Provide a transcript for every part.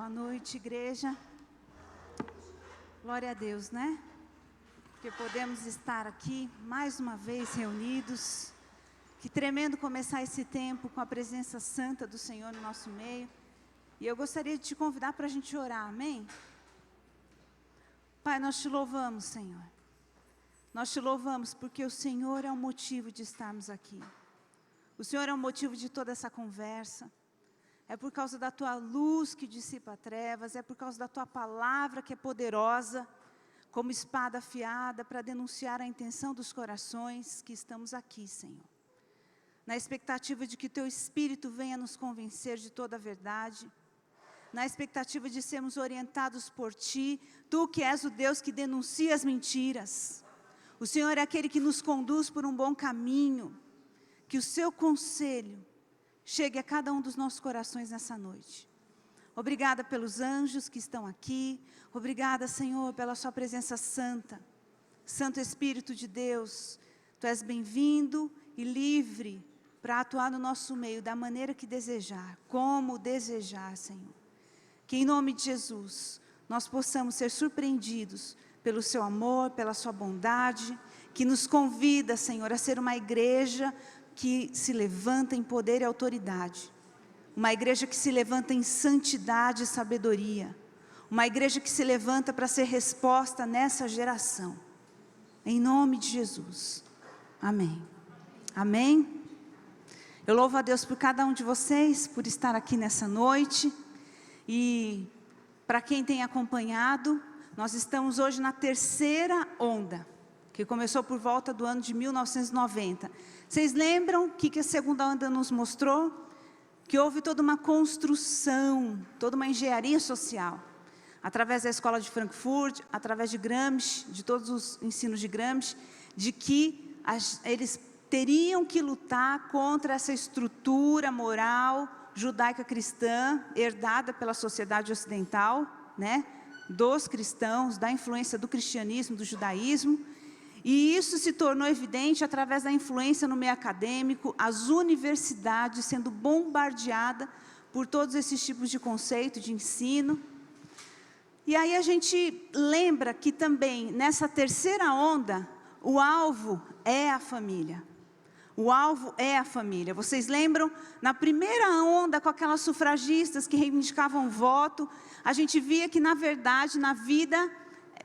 Boa noite, igreja. Glória a Deus, né? Porque podemos estar aqui mais uma vez reunidos. Que tremendo começar esse tempo com a presença santa do Senhor no nosso meio. E eu gostaria de te convidar para a gente orar, amém? Pai, nós te louvamos, Senhor. Nós te louvamos porque o Senhor é o motivo de estarmos aqui. O Senhor é o motivo de toda essa conversa. É por causa da Tua luz que dissipa trevas, é por causa da Tua palavra que é poderosa, como espada afiada, para denunciar a intenção dos corações que estamos aqui, Senhor. Na expectativa de que Teu Espírito venha nos convencer de toda a verdade, na expectativa de sermos orientados por Ti, Tu que és o Deus que denuncia as mentiras. O Senhor é aquele que nos conduz por um bom caminho, que o Seu conselho chegue a cada um dos nossos corações nessa noite. Obrigada pelos anjos que estão aqui. Obrigada, Senhor, pela Sua presença santa. Santo Espírito de Deus, Tu és bem-vindo e livre para atuar no nosso meio da maneira que desejar, como desejar, Senhor. Que em nome de Jesus, nós possamos ser surpreendidos pelo Seu amor, pela Sua bondade, que nos convida, Senhor, a ser uma igreja que se levanta em poder e autoridade. Uma igreja que se levanta em santidade e sabedoria. Uma igreja que se levanta para ser resposta nessa geração. Em nome de Jesus. Amém. Amém. Eu louvo a Deus por cada um de vocês, por estar aqui nessa noite. E para quem tem acompanhado, nós estamos hoje na terceira onda, que começou por volta do ano de 1990. Vocês lembram o que a segunda onda nos mostrou? Que houve toda uma construção, toda uma engenharia social, através da escola de Frankfurt, através de Gramsci, de todos os ensinos de Gramsci, de que eles teriam que lutar contra essa estrutura moral judaica cristã, herdada pela sociedade ocidental, né? Dos cristãos, da influência do cristianismo, do judaísmo. E isso se tornou evidente através da influência no meio acadêmico, as universidades sendo bombardeadas por todos esses tipos de conceito, de ensino. E aí a gente lembra que também nessa terceira onda, o alvo é a família. O alvo é a família. Vocês lembram? Na primeira onda, com aquelas sufragistas que reivindicavam o voto, a gente via que, na verdade, na vida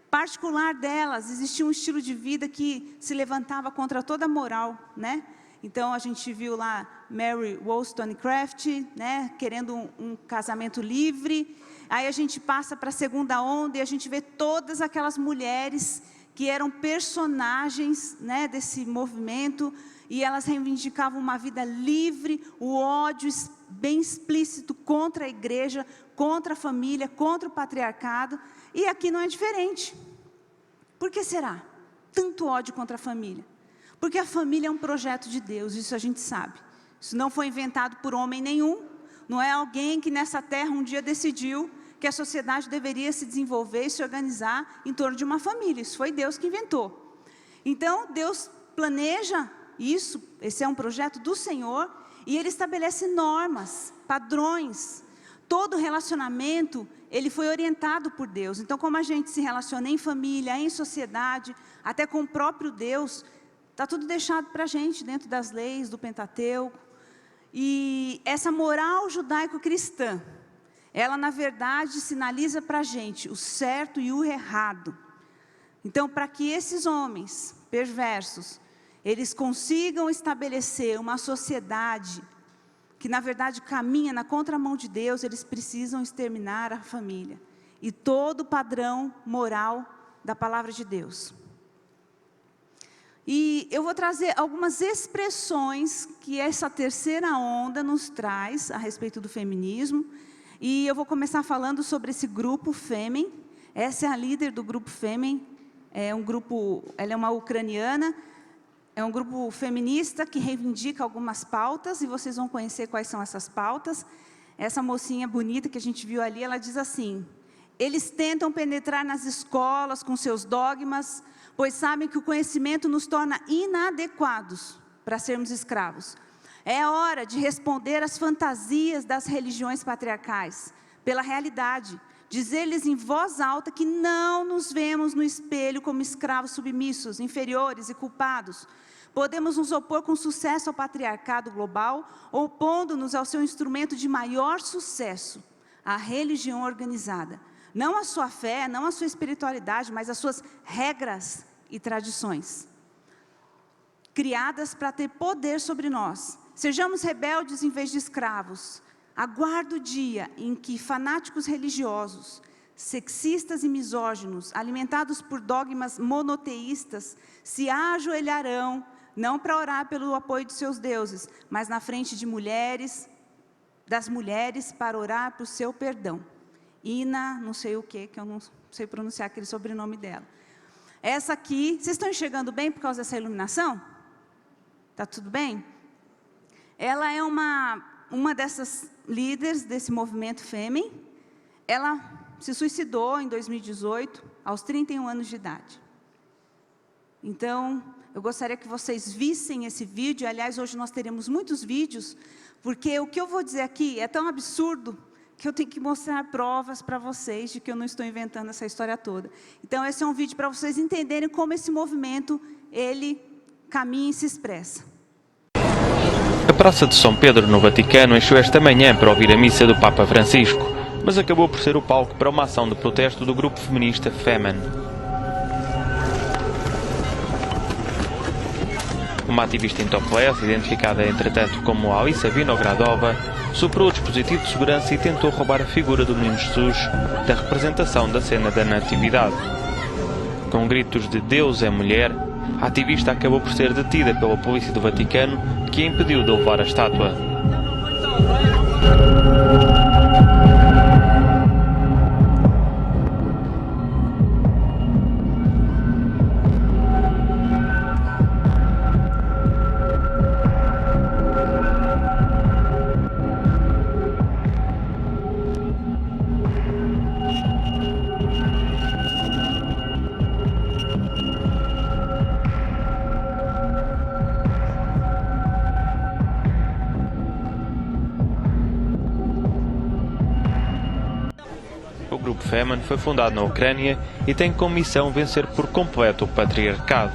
particular delas, existia um estilo de vida que se levantava contra toda a moral, né? Então, a gente viu lá Mary Wollstonecraft, né, querendo um casamento livre. Aí a gente passa para a segunda onda e a gente vê todas aquelas mulheres que eram personagens, né, desse movimento, e elas reivindicavam uma vida livre, o ódio bem explícito contra a igreja, contra a família, contra o patriarcado. E aqui não é diferente. Por que será? Tanto ódio contra a família. Porque a família é um projeto de Deus, isso a gente sabe. Isso não foi inventado por homem nenhum. Não é alguém que nessa terra um dia decidiu que a sociedade deveria se desenvolver e se organizar em torno de uma família. Isso foi Deus que inventou. Então, Deus planeja isso, esse é um projeto do Senhor, e Ele estabelece normas, padrões. Todo relacionamento, ele foi orientado por Deus. Então, como a gente se relaciona em família, em sociedade, até com o próprio Deus, está tudo deixado para a gente, dentro das leis, do Pentateuco. E essa moral judaico-cristã, ela, na verdade, sinaliza para a gente o certo e o errado. Então, para que esses homens perversos, eles consigam estabelecer uma sociedade que, na verdade, caminha na contramão de Deus, eles precisam exterminar a família e todo o padrão moral da palavra de Deus. E eu vou trazer algumas expressões que essa terceira onda nos traz a respeito do feminismo. E eu vou começar falando sobre esse grupo Fêmen. Essa é a líder do grupo Fêmen. Ela é uma ucraniana. É um grupo feminista que reivindica algumas pautas, e vocês vão conhecer quais são essas pautas. Essa mocinha bonita que a gente viu ali, ela diz assim: eles tentam penetrar nas escolas com seus dogmas, pois sabem que o conhecimento nos torna inadequados para sermos escravos. É hora de responder às fantasias das religiões patriarcais, pela realidade. Dizer-lhes em voz alta que não nos vemos no espelho como escravos submissos, inferiores e culpados. Podemos nos opor com sucesso ao patriarcado global, opondo-nos ao seu instrumento de maior sucesso, a religião organizada. Não a sua fé, não a sua espiritualidade, mas as suas regras e tradições, criadas para ter poder sobre nós. Sejamos rebeldes em vez de escravos. Aguardo o dia em que fanáticos religiosos, sexistas e misóginos, alimentados por dogmas monoteístas, se ajoelharão, não para orar pelo apoio de seus deuses, mas na frente de das mulheres, para orar por seu perdão. Ina, não sei o que eu não sei pronunciar aquele sobrenome dela. Essa aqui, vocês estão enxergando bem por causa dessa iluminação? Está tudo bem? Ela é uma dessas líderes desse movimento Fêmen. Ela se suicidou em 2018, aos 31 anos de idade. Então, eu gostaria que vocês vissem esse vídeo. Aliás, hoje nós teremos muitos vídeos, porque o que eu vou dizer aqui é tão absurdo que eu tenho que mostrar provas para vocês de que eu não estou inventando essa história toda. Então, esse é um vídeo para vocês entenderem como esse movimento, ele caminha e se expressa. A Praça de São Pedro, no Vaticano, encheu esta manhã para ouvir a missa do Papa Francisco, mas acabou por ser o palco para uma ação de protesto do grupo feminista Femen. Uma ativista em topless, identificada entretanto como Alissa Vinogradova, superou o dispositivo de segurança e tentou roubar a figura do Menino Jesus da representação da cena da Natividade. Com gritos de Deus é mulher, a ativista acabou por ser detida pela polícia do Vaticano, que a impediu de levar a estátua. O grupo Femen foi fundado na Ucrânia e tem como missão vencer por completo o patriarcado.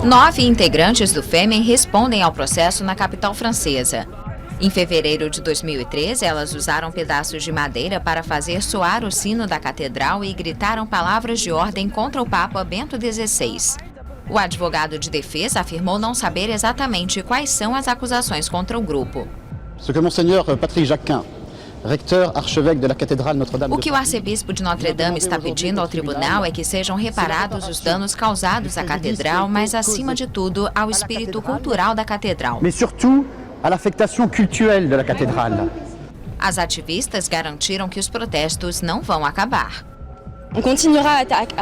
9 integrantes do Femen respondem ao processo na capital francesa. Em fevereiro de 2013, elas usaram pedaços de madeira para fazer soar o sino da catedral e gritaram palavras de ordem contra o Papa Bento XVI. O advogado de defesa afirmou não saber exatamente quais são as acusações contra o grupo. Ce que Monseigneur Patrick Jacquin, recteur archevêque de la cathédrale Notre-Dame. O que o arcebispo de Notre Dame está pedindo ao tribunal é que sejam reparados os danos causados à catedral, mas acima de tudo ao espírito cultural da catedral. Mais surtout à l'affectation cultuelle de la cathédrale. As ativistas garantiram que os protestos não vão acabar.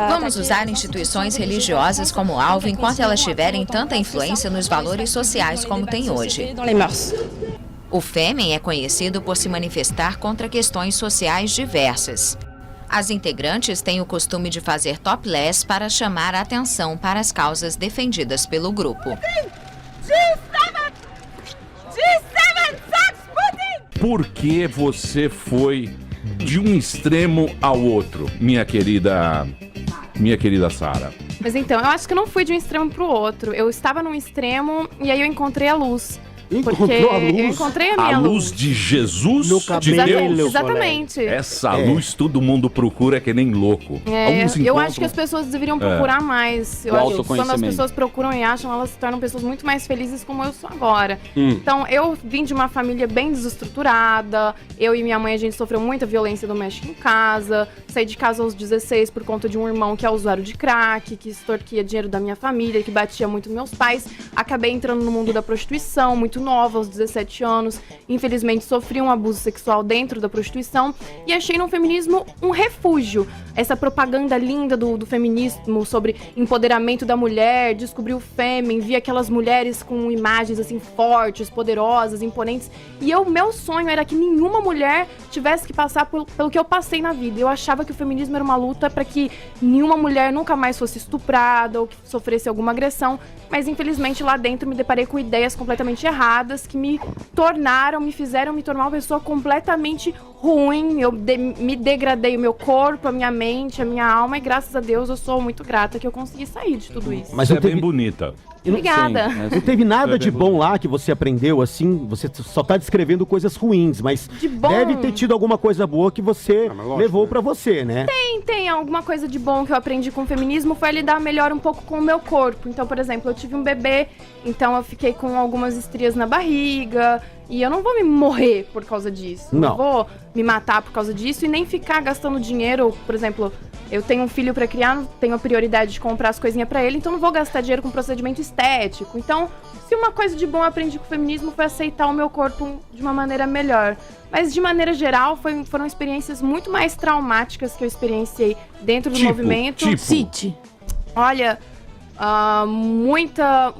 Vamos usar instituições religiosas como alvo enquanto elas tiverem tanta influência nos valores sociais como tem hoje. O Femen é conhecido por se manifestar contra questões sociais diversas. As integrantes têm o costume de fazer topless para chamar a atenção para as causas defendidas pelo grupo. Por que você foi de um extremo ao outro, minha querida Sara? Mas então, eu acho que eu não fui de um extremo para o outro. Eu estava num extremo e aí eu encontrei a luz. Porque eu encontrei a minha luz de Jesus, de Deus. Exatamente. Essa luz todo mundo procura que nem louco. Eu acho que as pessoas deveriam procurar mais. Eu acho que quando as pessoas procuram e acham, elas se tornam pessoas muito mais felizes como eu sou agora. Então, eu vim de uma família bem desestruturada. Eu e minha mãe, a gente sofreu muita violência doméstica em casa. Saí de casa aos 16 por conta de um irmão que é usuário de crack, que extorquia dinheiro da minha família, que batia muito meus pais. Acabei entrando no mundo da prostituição, muito nova, aos 17 anos. Infelizmente, sofri um abuso sexual dentro da prostituição e achei no feminismo um refúgio. Essa propaganda linda do feminismo sobre empoderamento da mulher, descobri o Femen, vi aquelas mulheres com imagens assim fortes, poderosas, imponentes. E meu sonho era que nenhuma mulher tivesse que passar pelo que eu passei na vida. Eu achava que o feminismo era uma luta para que nenhuma mulher nunca mais fosse estuprada ou que sofresse alguma agressão. Mas infelizmente lá dentro me deparei com ideias completamente erradas erradas que me fizeram me tornar uma pessoa completamente ruim. Eu me degradei o meu corpo, a minha mente, a minha alma, e graças a Deus eu sou muito grata que eu consegui sair de tudo isso. Mas é bem bonita. Obrigada. Não teve nada de bom lá que você aprendeu, assim? Você só tá descrevendo coisas ruins, mas deve ter tido alguma coisa boa que você levou pra você, né? Tem alguma coisa de bom que eu aprendi com o feminismo, foi lidar melhor um pouco com o meu corpo. Então, por exemplo, eu tive um bebê, então eu fiquei com algumas estrias na barriga, e eu não vou me morrer por causa disso. Não vou me matar por causa disso e nem ficar gastando dinheiro. Por exemplo, eu tenho um filho pra criar, não tenho a prioridade de comprar as coisinhas pra ele, então não vou gastar dinheiro com procedimento estético. Então, se uma coisa de bom eu aprendi com o feminismo foi aceitar o meu corpo de uma maneira melhor. Mas, de maneira geral, foram experiências muito mais traumáticas que eu experienciei dentro do movimento. Cite. Olha, muita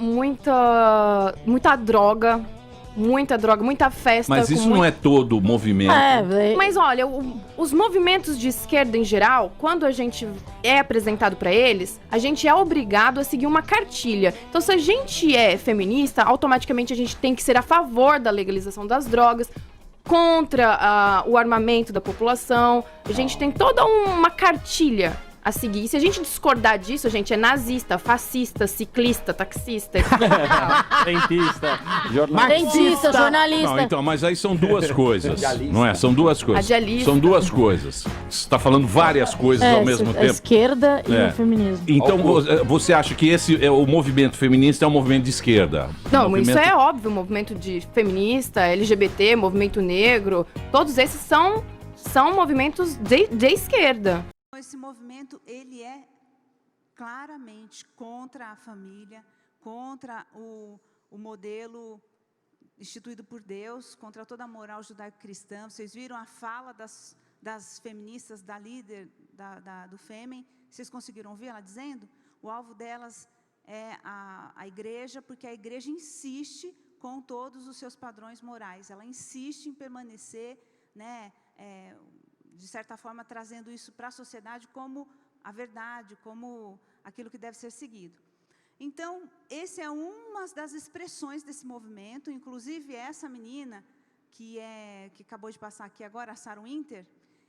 droga. Muita droga, muita festa. Mas isso não é todo o movimento. Mas olha, os movimentos de esquerda em geral, quando a gente é apresentado pra eles, a gente é obrigado a seguir uma cartilha. Então, se a gente é feminista, automaticamente a gente tem que ser a favor da legalização das drogas, contra o armamento da população. A gente tem toda uma cartilha a seguir. E se a gente discordar disso, a gente é nazista, fascista, ciclista, taxista, dentista, jornalista. Não, então, mas aí são duas coisas, não é? São duas coisas. São duas coisas. Você está falando várias coisas ao mesmo tempo. A esquerda e o feminismo. Então, você acha que o movimento feminista é um movimento de esquerda? Não, isso é óbvio. O movimento de feminista, LGBT, movimento negro, todos esses são movimentos de esquerda. Esse movimento, ele é claramente contra a família, contra o modelo instituído por Deus, contra toda a moral judaico-cristã. Vocês viram a fala das feministas, da líder do Fêmen? Vocês conseguiram ouvir ela dizendo? O alvo delas é a igreja, porque a igreja insiste com todos os seus padrões morais. Ela insiste em permanecer, né, de certa forma, trazendo isso para a sociedade como a verdade, como aquilo que deve ser seguido. Então, essa é uma das expressões desse movimento. Inclusive, essa menina, que acabou de passar aqui agora, a Sarah Winter,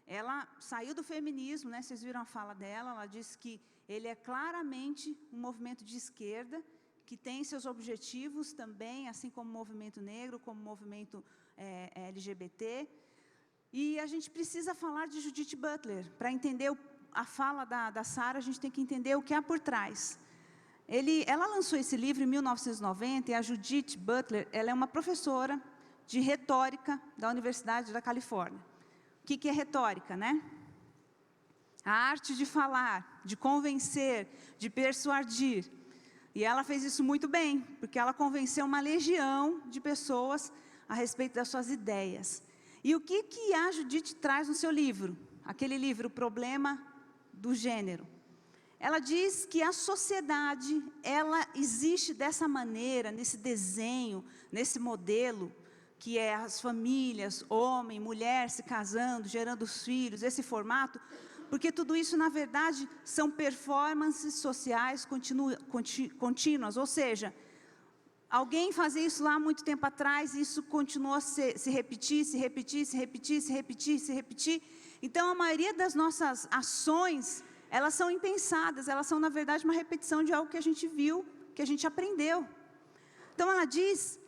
ela saiu do feminismo, né? Vocês viram a fala dela, ela disse que ele é claramente um movimento de esquerda, que tem seus objetivos também, assim como o movimento negro, como o movimento LGBT. E a gente precisa falar de Judith Butler. Para entender a fala da Sarah, a gente tem que entender o que há por trás. Ela lançou esse livro em 1990, e a Judith Butler, ela é uma professora de retórica da Universidade da Califórnia. O que é retórica, né? A arte de falar, de convencer, de persuadir. E ela fez isso muito bem, porque ela convenceu uma legião de pessoas a respeito das suas ideias. E o que a Judith traz no seu livro? Aquele livro, O Problema do Gênero. Ela diz que a sociedade, ela existe dessa maneira, nesse desenho, nesse modelo, que é as famílias, homem, mulher se casando, gerando os filhos, esse formato, porque tudo isso, na verdade, são performances sociais contínuas, ou seja, alguém fazia isso lá há muito tempo atrás, e isso continuou a se repetir. Então, a maioria das nossas ações, elas são impensadas, elas são, na verdade, uma repetição de algo que a gente viu, que a gente aprendeu. Então, ela diz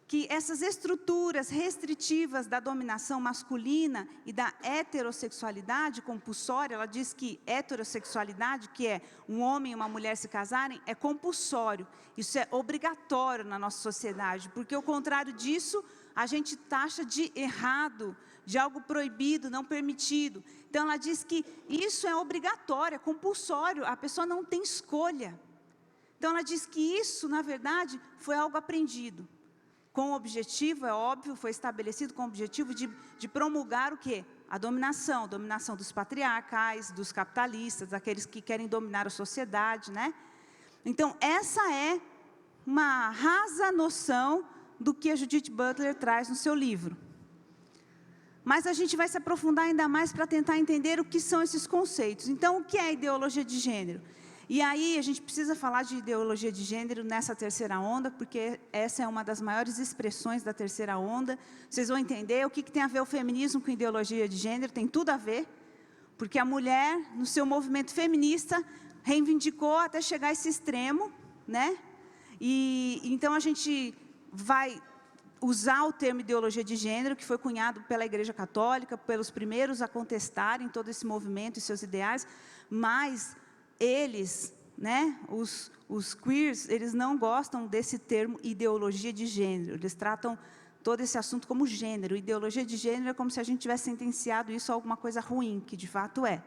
que essas estruturas restritivas da dominação masculina e da heterossexualidade compulsória, ela diz que heterossexualidade, que é um homem e uma mulher se casarem, é compulsório. Isso é obrigatório na nossa sociedade, porque, ao contrário disso, a gente taxa de errado, de algo proibido, não permitido. Então, ela diz que isso é obrigatório, é compulsório, a pessoa não tem escolha. Então, ela diz que isso, na verdade, foi algo aprendido. Com o objetivo, é óbvio, foi estabelecido com o objetivo de promulgar o quê? A dominação dos patriarcais, dos capitalistas, daqueles que querem dominar a sociedade, né? Então, essa é uma rasa noção do que a Judith Butler traz no seu livro. Mas a gente vai se aprofundar ainda mais para tentar entender o que são esses conceitos. Então, o que é a ideologia de gênero? E aí a gente precisa falar de ideologia de gênero nessa terceira onda, porque essa é uma das maiores expressões da terceira onda. Vocês vão entender o que tem a ver o feminismo com ideologia de gênero, tem tudo a ver, porque a mulher, no seu movimento feminista, reivindicou até chegar a esse extremo, né? E então a gente vai usar o termo ideologia de gênero, que foi cunhado pela Igreja Católica, pelos primeiros a contestarem todo esse movimento e seus ideais, mas eles, né, os queers, eles não gostam desse termo ideologia de gênero, eles tratam todo esse assunto como gênero. Ideologia de gênero é como se a gente tivesse sentenciado isso a alguma coisa ruim, que de fato é.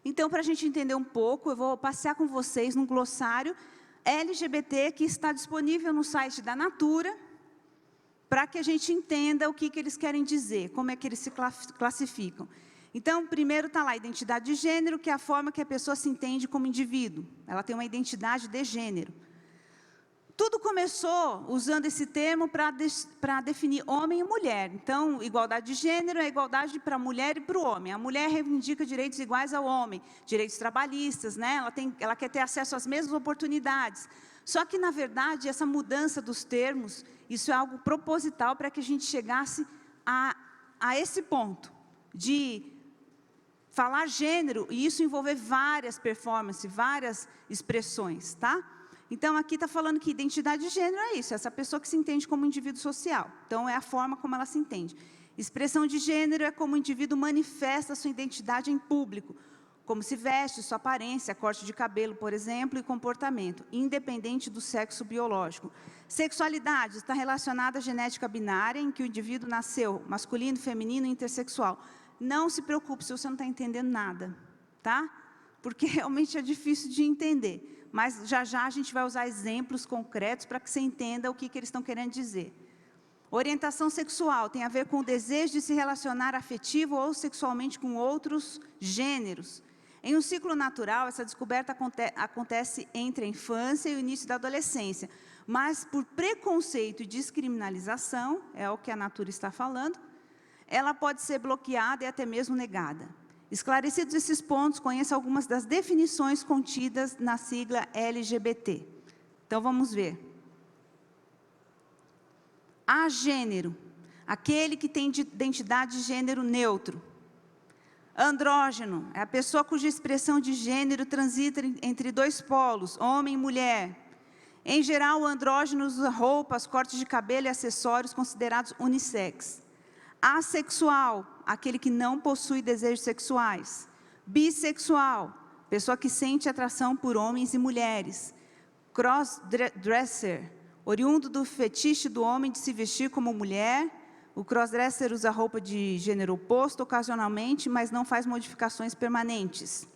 Então, para a gente entender um pouco, eu vou passear com vocês num glossário LGBT que está disponível no site da Natura, para que a gente entenda o que eles querem dizer, como é que eles se classificam. Então, primeiro está lá a identidade de gênero, que é a forma que a pessoa se entende como indivíduo. Ela tem uma identidade de gênero. Tudo começou usando esse termo para definir homem e mulher. Então, igualdade de gênero é igualdade para a mulher e para o homem. A mulher reivindica direitos iguais ao homem, direitos trabalhistas, né? Ela quer ter acesso às mesmas oportunidades. Só que, na verdade, essa mudança dos termos, isso é algo proposital para que a gente chegasse a esse ponto de falar gênero, e isso envolver várias performances, várias expressões, tá? Então, aqui está falando que identidade de gênero é isso, essa pessoa que se entende como indivíduo social. Então, é a forma como ela se entende. Expressão de gênero é como o indivíduo manifesta sua identidade em público, como se veste, sua aparência, corte de cabelo, por exemplo, e comportamento, independente do sexo biológico. Sexualidade está relacionada à genética binária, em que o indivíduo nasceu masculino, feminino e intersexual. Não se preocupe se você não está entendendo nada, tá? Porque realmente é difícil de entender. Mas já já a gente vai usar exemplos concretos para que você entenda o que eles estão querendo dizer. Orientação sexual tem a ver com o desejo de se relacionar afetivo ou sexualmente com outros gêneros. Em um ciclo natural, essa descoberta acontece entre a infância e o início da adolescência, mas por preconceito e descriminalização, é o que a Natura está falando, ela pode ser bloqueada e até mesmo negada. Esclarecidos esses pontos, conheça algumas das definições contidas na sigla LGBT. Então, vamos ver. Agênero, aquele que tem identidade de gênero neutro. Andrógeno, é a pessoa cuja expressão de gênero transita entre dois polos, homem e mulher. Em geral, o andrógeno usa roupas, cortes de cabelo e acessórios considerados unissex. Assexual, aquele que não possui desejos sexuais. Bissexual, pessoa que sente atração por homens e mulheres. Crossdresser, oriundo do fetiche do homem de se vestir como mulher. O crossdresser usa roupa de gênero oposto ocasionalmente, mas não faz modificações permanentes.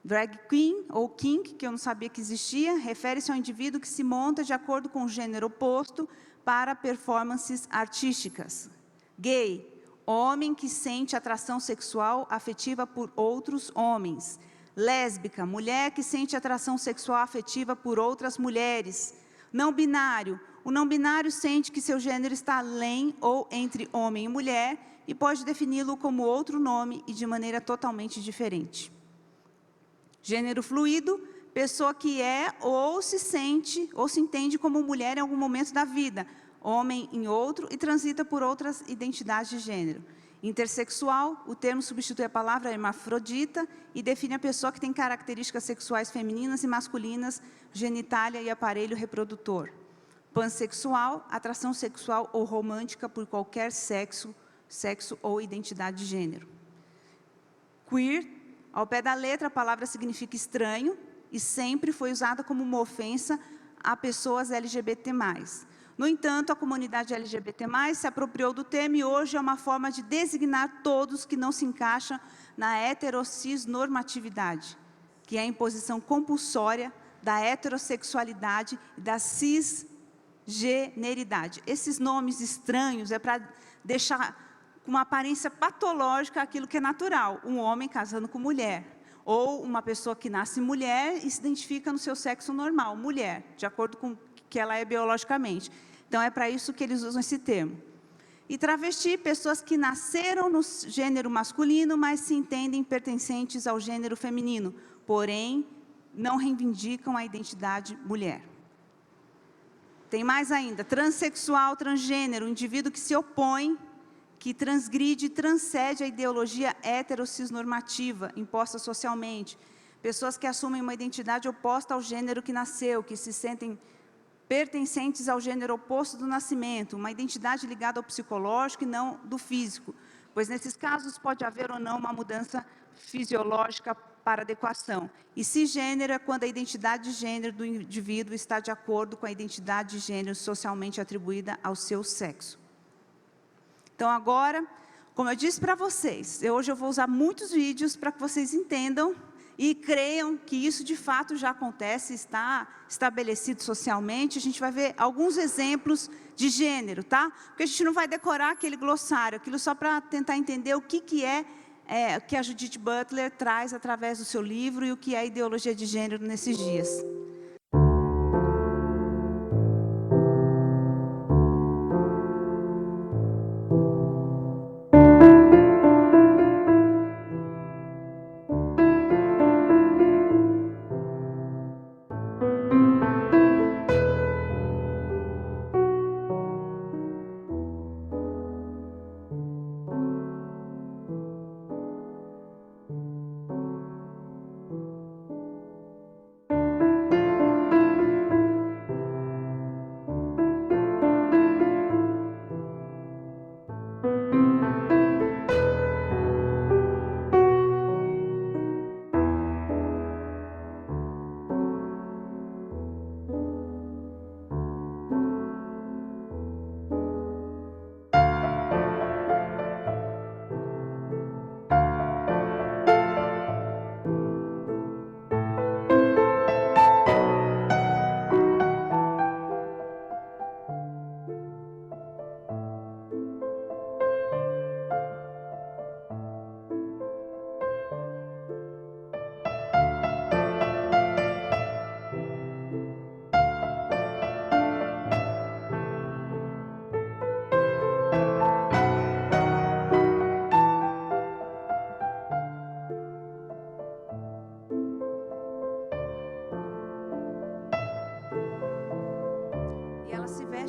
Drag queen, ou kink, que eu não sabia que existia, refere-se ao indivíduo que se monta de acordo com o gênero oposto para performances artísticas. Gay, homem que sente atração sexual afetiva por outros homens. Lésbica, mulher que sente atração sexual afetiva por outras mulheres. Não binário, o não binário sente que seu gênero está além ou entre homem e mulher e pode defini-lo como outro nome e de maneira totalmente diferente. Gênero fluido, pessoa que é ou se sente ou se entende como mulher em algum momento da vida, homem em outro e transita por outras identidades de gênero. Intersexual, o termo substitui a palavra hermafrodita e define a pessoa que tem características sexuais femininas e masculinas, genitália e aparelho reprodutor. Pansexual, atração sexual ou romântica por qualquer sexo ou identidade de gênero. Queer, ao pé da letra, a palavra significa estranho e sempre foi usada como uma ofensa a pessoas LGBT+. No entanto, a comunidade LGBT+, se apropriou do termo e hoje é uma forma de designar todos que não se encaixam na heterocisnormatividade, que é a imposição compulsória da heterossexualidade e da cisgeneridade. Esses nomes estranhos é para deixar com uma aparência patológica aquilo que é natural, um homem casando com mulher, ou uma pessoa que nasce mulher e se identifica no seu sexo normal, mulher, de acordo com o que ela é biologicamente. Então, é para isso que eles usam esse termo. E travesti, pessoas que nasceram no gênero masculino, mas se entendem pertencentes ao gênero feminino, porém não reivindicam a identidade mulher. Tem mais ainda, transexual, transgênero, indivíduo que se opõe, que transgride e transcende a ideologia heterossexnormativa imposta socialmente. Pessoas que assumem uma identidade oposta ao gênero que nasceu, que se sentem pertencentes ao gênero oposto do nascimento, uma identidade ligada ao psicológico e não do físico, pois nesses casos pode haver ou não uma mudança fisiológica para adequação. E cisgênero é quando a identidade de gênero do indivíduo está de acordo com a identidade de gênero socialmente atribuída ao seu sexo. Então agora, como eu disse para vocês, hoje eu vou usar muitos vídeos para que vocês entendam e creiam que isso de fato já acontece, está estabelecido socialmente. A gente vai ver alguns exemplos de gênero, tá? Porque a gente não vai decorar aquele glossário, aquilo só para tentar entender o que que a Judith Butler traz através do seu livro e o que é a ideologia de gênero nesses dias.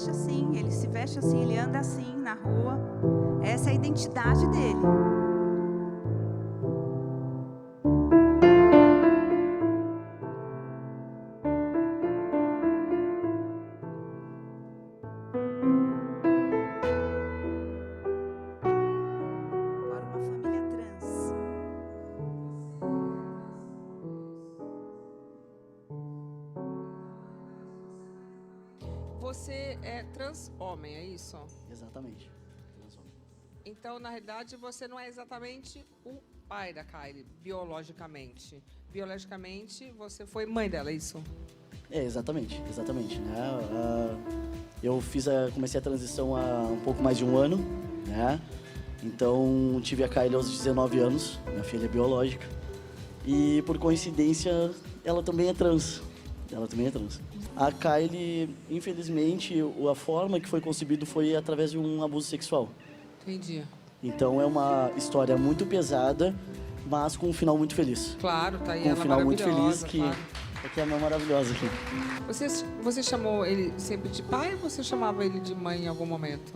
Assim, ele se veste assim, ele anda assim na rua. Essa é a identidade dele. Agora uma família trans. Você é trans homem, é isso? Exatamente. Trans-homem. Então, na realidade, você não é exatamente o pai da Kylie, biologicamente. Biologicamente, você foi mãe dela, é isso? É, exatamente, né? Eu comecei a transição há um pouco mais de um ano, né? Então, tive a Kylie aos 19 anos, minha filha é biológica. E, por coincidência, ela também é trans. A Kylie, infelizmente, a forma que foi concebido foi através de um abuso sexual. Entendi. Então é uma história muito pesada, mas com um final muito feliz. Claro, tá aí com ela um final muito feliz, claro. que é maravilhosa aqui. Você chamou ele sempre de pai ou você chamava ele de mãe em algum momento?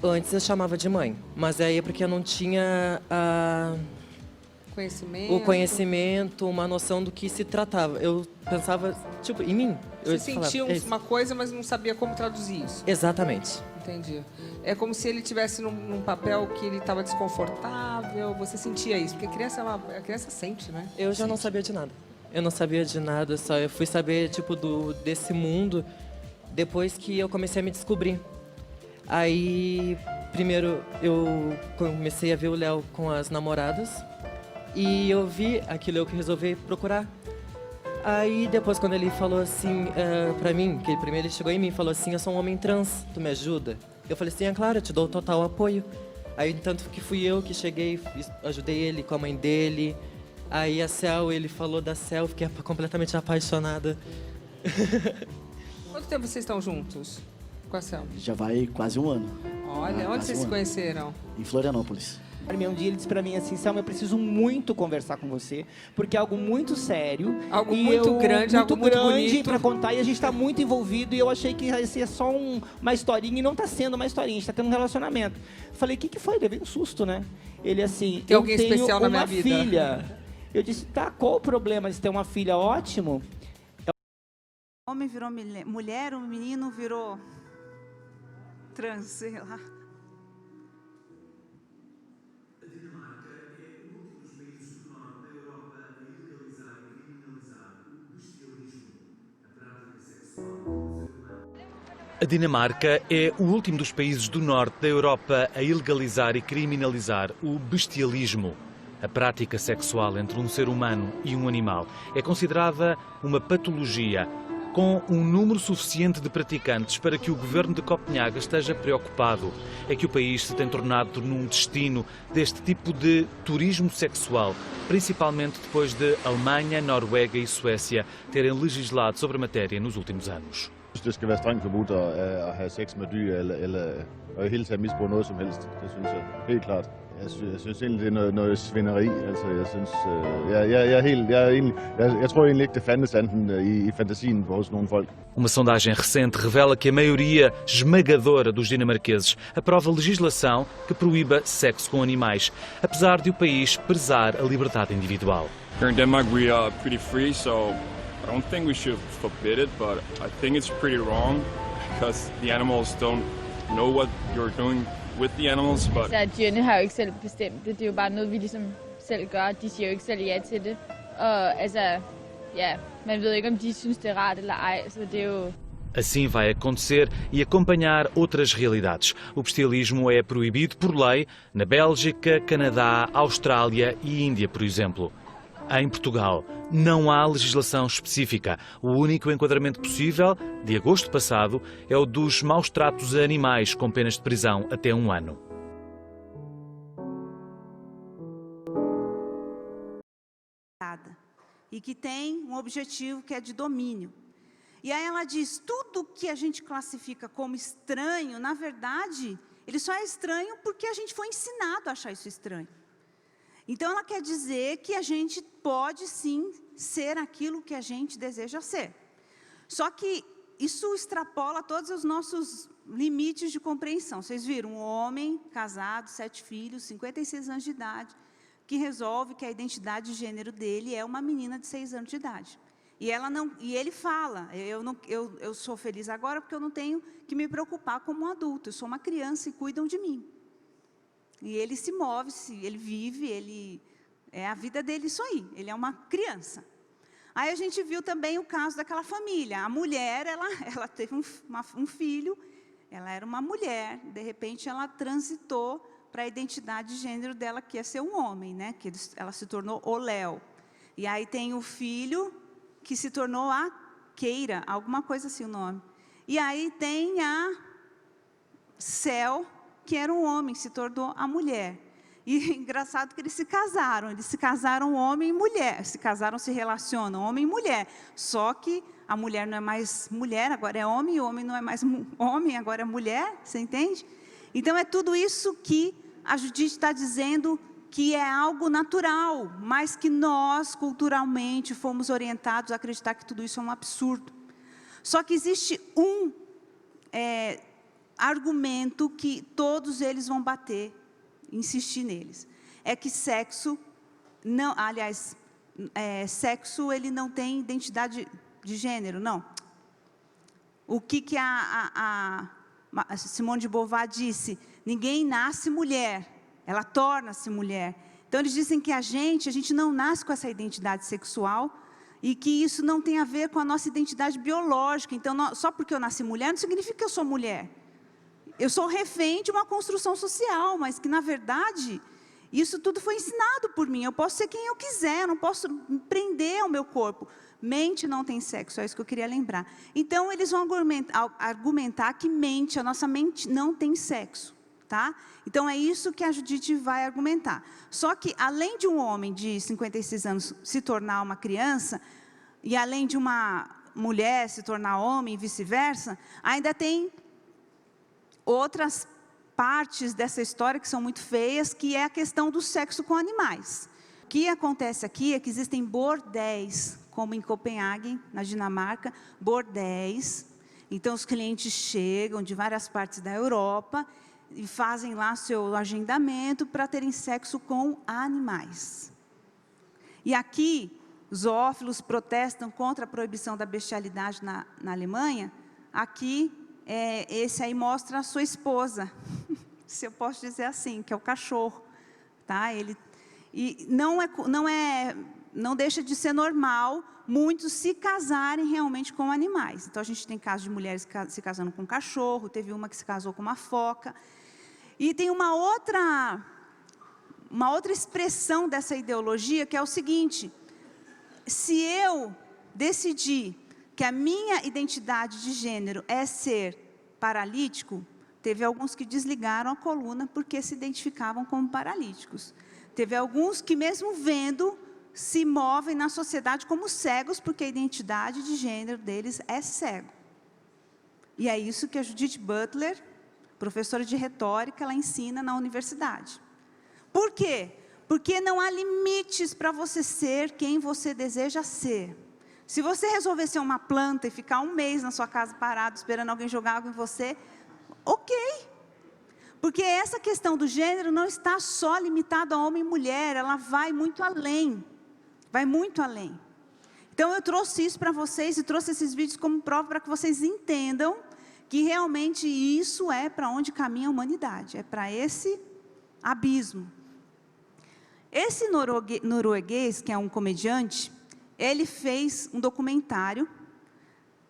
Antes eu chamava de mãe, mas aí é porque eu não tinha o conhecimento, uma noção do que se tratava. Eu pensava, tipo, em mim. Você sentia uma coisa, mas não sabia como traduzir isso. Exatamente. Entendi. É como se ele estivesse num papel que ele estava desconfortável. Você sentia isso? Porque a criança sente, né? Eu já não sabia de nada. Eu não sabia de nada, só eu fui saber, tipo, desse mundo depois que eu comecei a me descobrir. Aí, primeiro, eu comecei a ver o Léo com as namoradas. E eu vi aquilo, eu que resolvi procurar. Aí depois, quando ele falou assim pra mim, que primeiro ele chegou em mim e falou assim, eu sou um homem trans, tu me ajuda? Eu falei assim, é claro, eu te dou o total apoio. Aí, tanto que fui eu que cheguei, ajudei ele com a mãe dele. Aí a Cel, ele falou da Cel, fiquei completamente apaixonada. Quanto tempo vocês estão juntos com a Cel? Já vai quase um ano. Olha, onde vocês se conheceram? Em Florianópolis. Um dia ele disse pra mim assim, Selma, eu preciso muito conversar com você, porque é algo muito sério. Algo muito grande, algo muito bonito pra contar, e a gente tá muito envolvido, e eu achei que ia ser só uma historinha, e não tá sendo uma historinha, a gente tá tendo um relacionamento. Falei, o que foi? Levei um susto, né? Ele assim, tem alguém especial na minha vida. Filha. Eu disse, tá, qual o problema de ter uma filha? Ótimo. O homem virou mulher, o menino virou trans, sei lá. A Dinamarca é o último dos países do norte da Europa a ilegalizar e criminalizar o bestialismo. A prática sexual entre um ser humano e um animal é considerada uma patologia, com um número suficiente de praticantes para que o governo de Copenhaga esteja preocupado. É que o país se tem tornado num destino deste tipo de turismo sexual, principalmente depois de Alemanha, Noruega e Suécia terem legislado sobre a matéria nos últimos anos. Det skal være strengt forbudt at have sex med dyr eller i hele taget misbruge noget som helst. Det synes jeg helt klart. Jeg synes egentlig det er noget svineri. Altså jeg synes jeg tror egentlig ikke det fandtes enten i fantasien hos nogle folk. Uma sondagem recente revela que a maioria esmagadora dos dinamarqueses aprova legislação que proíba sexo com animais, apesar de o país prezar a liberdade individual. Here in Denmark we are pretty free, so I don't think we should forbid it, but I think it's pretty wrong because the animals don't know what you're doing with the animals. But dyrene har jo ikke selv bestemt det. Det er jo bare noget, vi ligesom selv gør. De siger jo ikke selv ja til det. Og altså, ja, man ved ikke, om de synes det er rart eller ej, så det er jo... Assim vai acontecer e acompanhar outras realidades. O bestialismo é proibido por lei na Bélgica, Canadá, Austrália e Índia, por exemplo. Em Portugal, não há legislação específica. O único enquadramento possível, de agosto passado, é o dos maus tratos a animais com penas de prisão até 1 ano. E que tem um objetivo que é de domínio. E aí ela diz, tudo que a gente classifica como estranho, na verdade, ele só é estranho porque a gente foi ensinado a achar isso estranho. Então, ela quer dizer que a gente pode, sim, ser aquilo que a gente deseja ser. Só que isso extrapola todos os nossos limites de compreensão. Vocês viram, um homem casado, 7 filhos, 56 anos de idade, que resolve que a identidade de gênero dele é uma menina de 6 anos de idade. E ele fala, eu sou feliz agora porque eu não tenho que me preocupar como um adulto, eu sou uma criança e cuidam de mim. E ele se move, ele vive, a vida dele isso aí, ele é uma criança. Aí a gente viu também o caso daquela família, a mulher, ela teve um filho, ela era uma mulher, de repente ela transitou para a identidade de gênero dela, que ia ser um homem, né? Que ela se tornou o Léo. E aí tem o filho, que se tornou a Keira, alguma coisa assim o nome. E aí tem a Cel, que era um homem, se tornou a mulher. E engraçado que eles se casaram homem e mulher, se relacionam homem e mulher. Só que a mulher não é mais mulher, agora é homem, e o homem não é mais homem, agora é mulher, você entende? Então é tudo isso que a Judite está dizendo que é algo natural, mas que nós, culturalmente, fomos orientados a acreditar que tudo isso é um absurdo. Só que existe um argumento que todos eles vão bater, insistir neles. É que sexo, sexo ele não tem identidade de gênero, não. O que a Simone de Beauvoir disse? Ninguém nasce mulher, ela torna-se mulher. Então eles dizem que a gente não nasce com essa identidade sexual e que isso não tem a ver com a nossa identidade biológica. Então, só porque eu nasci mulher não significa que eu sou mulher. Eu sou refém de uma construção social, mas que, na verdade, isso tudo foi ensinado por mim. Eu posso ser quem eu quiser, eu não posso me prender ao meu corpo. Mente não tem sexo, é isso que eu queria lembrar. Então, eles vão argumentar que a nossa mente não tem sexo. Tá? Então, é isso que a Judite vai argumentar. Só que, além de um homem de 56 anos se tornar uma criança, e além de uma mulher se tornar homem e vice-versa, ainda tem outras partes dessa história que são muito feias, que é a questão do sexo com animais. O que acontece aqui é que existem bordéis, como em Copenhague, na Dinamarca, bordéis. Então, os clientes chegam de várias partes da Europa e fazem lá seu agendamento para terem sexo com animais. E aqui, zoófilos protestam contra a proibição da bestialidade na Alemanha. Aqui, esse aí mostra a sua esposa, se eu posso dizer assim, que é o cachorro. Tá? E não deixa de ser normal muitos se casarem realmente com animais. Então, a gente tem casos de mulheres se casando com um cachorro, teve uma que se casou com uma foca. E tem uma outra expressão dessa ideologia, que é o seguinte: se eu decidir que a minha identidade de gênero é ser paralítico, teve alguns que desligaram a coluna porque se identificavam como paralíticos. Teve alguns que, mesmo vendo, se movem na sociedade como cegos, porque a identidade de gênero deles é cego. E é isso que a Judith Butler, professora de retórica, ela ensina na universidade. Por quê? Porque não há limites para você ser quem você deseja ser. Se você resolver ser uma planta e ficar um mês na sua casa parado, esperando alguém jogar água em você, ok. Porque essa questão do gênero não está só limitada a homem e mulher, ela vai muito além. Vai muito além. Então, eu trouxe isso para vocês e trouxe esses vídeos como prova para que vocês entendam que realmente isso é para onde caminha a humanidade, é para esse abismo. Esse norueguês, que é um comediante, ele fez um documentário,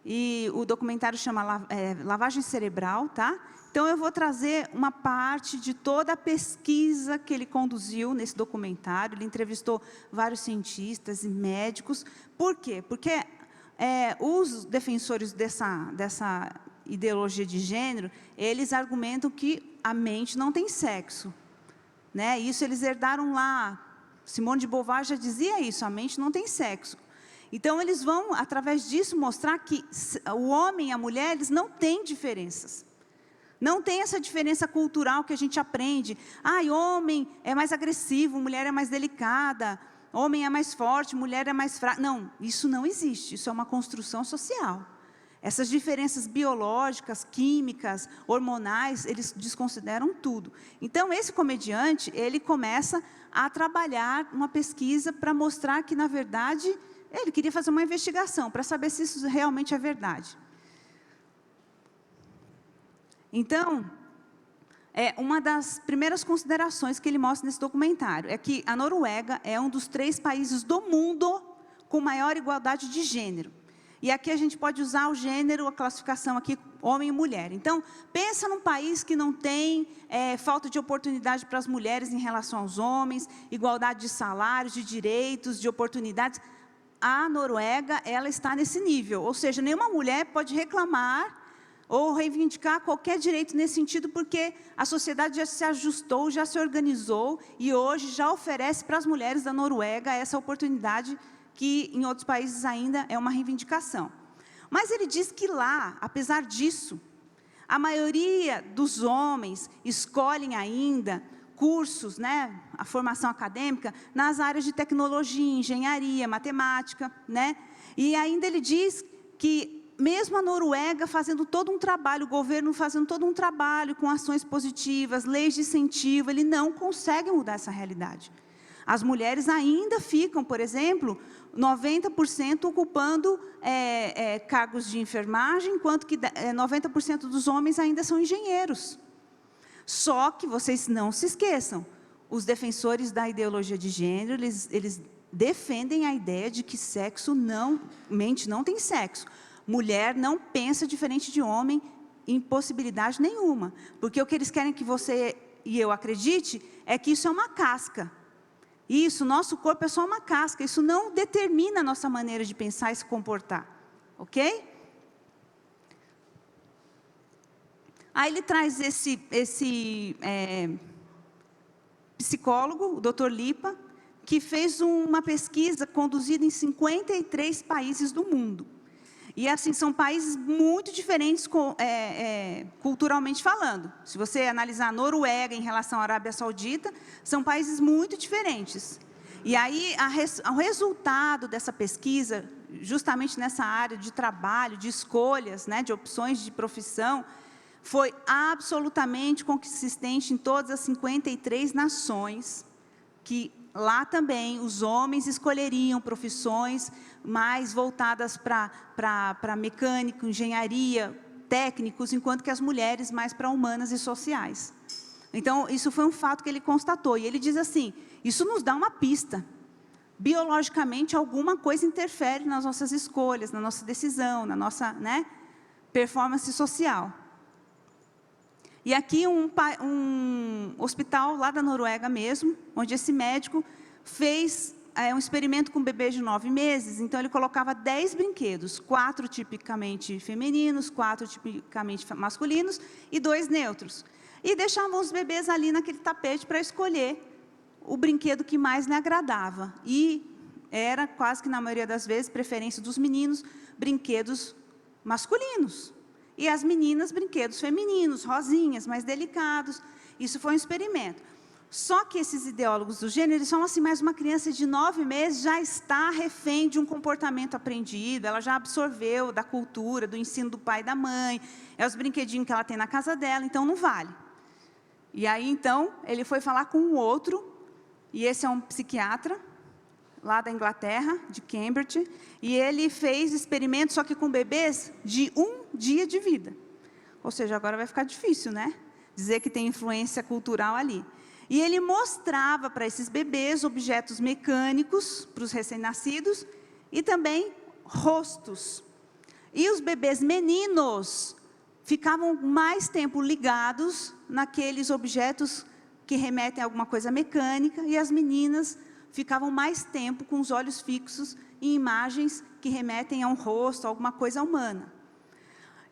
e o documentário chama Lavagem Cerebral, tá? Então, eu vou trazer uma parte de toda a pesquisa que ele conduziu nesse documentário. Ele entrevistou vários cientistas e médicos. Por quê? Porque os defensores dessa ideologia de gênero, eles argumentam que a mente não tem sexo. Né? Isso eles herdaram lá. Simone de Beauvoir já dizia isso, a mente não tem sexo. Então, eles vão, através disso, mostrar que o homem e a mulher, eles não têm diferenças. Não tem essa diferença cultural que a gente aprende. Homem é mais agressivo, mulher é mais delicada, homem é mais forte, mulher é mais fraca. Não, isso não existe, isso é uma construção social. Essas diferenças biológicas, químicas, hormonais, eles desconsideram tudo. Então, esse comediante, ele começa a trabalhar uma pesquisa para mostrar que, na verdade, ele queria fazer uma investigação para saber se isso realmente é verdade. Então, uma das primeiras considerações que ele mostra nesse documentário é que a Noruega é um dos 3 países do mundo com maior igualdade de gênero. E aqui a gente pode usar o gênero, a classificação aqui, homem e mulher. Então, pensa num país que não tem falta de oportunidade para as mulheres em relação aos homens, igualdade de salários, de direitos, de oportunidades. A Noruega, ela está nesse nível. Ou seja, nenhuma mulher pode reclamar ou reivindicar qualquer direito nesse sentido, porque a sociedade já se ajustou, já se organizou, e hoje já oferece para as mulheres da Noruega essa oportunidade que em outros países ainda é uma reivindicação. Mas ele diz que lá, apesar disso, a maioria dos homens escolhem ainda cursos, né, a formação acadêmica, nas áreas de tecnologia, engenharia, matemática, né? E ainda ele diz que mesmo a Noruega fazendo todo um trabalho, o governo fazendo todo um trabalho com ações positivas, leis de incentivo, ele não consegue mudar essa realidade. As mulheres ainda ficam, por exemplo, 90% ocupando cargos de enfermagem, enquanto que 90% dos homens ainda são engenheiros. Só que vocês não se esqueçam, os defensores da ideologia de gênero, eles defendem a ideia de que mente não tem sexo. Mulher não pensa diferente de homem em possibilidade nenhuma. Porque o que eles querem que você e eu acredite é que isso é uma casca. Isso, nosso corpo é só uma casca. Isso não determina a nossa maneira de pensar e se comportar. Ok? Aí ele traz esse psicólogo, o Dr. Lipa, que fez uma pesquisa conduzida em 53 países do mundo. E, assim, são países muito diferentes culturalmente falando. Se você analisar a Noruega em relação à Arábia Saudita, são países muito diferentes. E aí, o resultado dessa pesquisa, justamente nessa área de trabalho, de escolhas, né, de opções de profissão, foi absolutamente consistente em todas as 53 nações, que lá também os homens escolheriam profissões mais voltadas para mecânico, engenharia, técnicos, enquanto que as mulheres mais para humanas e sociais. Então, isso foi um fato que ele constatou. E ele diz assim, isso nos dá uma pista. Biologicamente, alguma coisa interfere nas nossas escolhas, na nossa decisão, na nossa, né, performance social. E aqui um hospital lá da Noruega mesmo, onde esse médico fez um experimento com bebês de 9 meses, então ele colocava 10 brinquedos, 4 tipicamente femininos, 4 tipicamente masculinos e 2 neutros. E deixavam os bebês ali naquele tapete para escolher o brinquedo que mais lhe agradava. E era, quase que na maioria das vezes, preferência dos meninos, brinquedos masculinos. E as meninas, brinquedos femininos, rosinhas, mais delicados. Isso foi um experimento. Só que esses ideólogos do gênero, eles falam assim, mas uma criança de 9 meses já está refém de um comportamento aprendido, ela já absorveu da cultura, do ensino do pai e da mãe, é os brinquedinhos que ela tem na casa dela, então não vale. E aí, então, ele foi falar com um outro, e esse é um psiquiatra, lá da Inglaterra, de Cambridge, e ele fez experimentos, só que com bebês de 1 dia de vida. Ou seja, agora vai ficar difícil, né? Dizer que tem influência cultural ali. E ele mostrava para esses bebês objetos mecânicos, para os recém-nascidos, e também rostos. E os bebês meninos ficavam mais tempo ligados naqueles objetos que remetem a alguma coisa mecânica, e as meninas ficavam mais tempo com os olhos fixos em imagens que remetem a um rosto, a alguma coisa humana.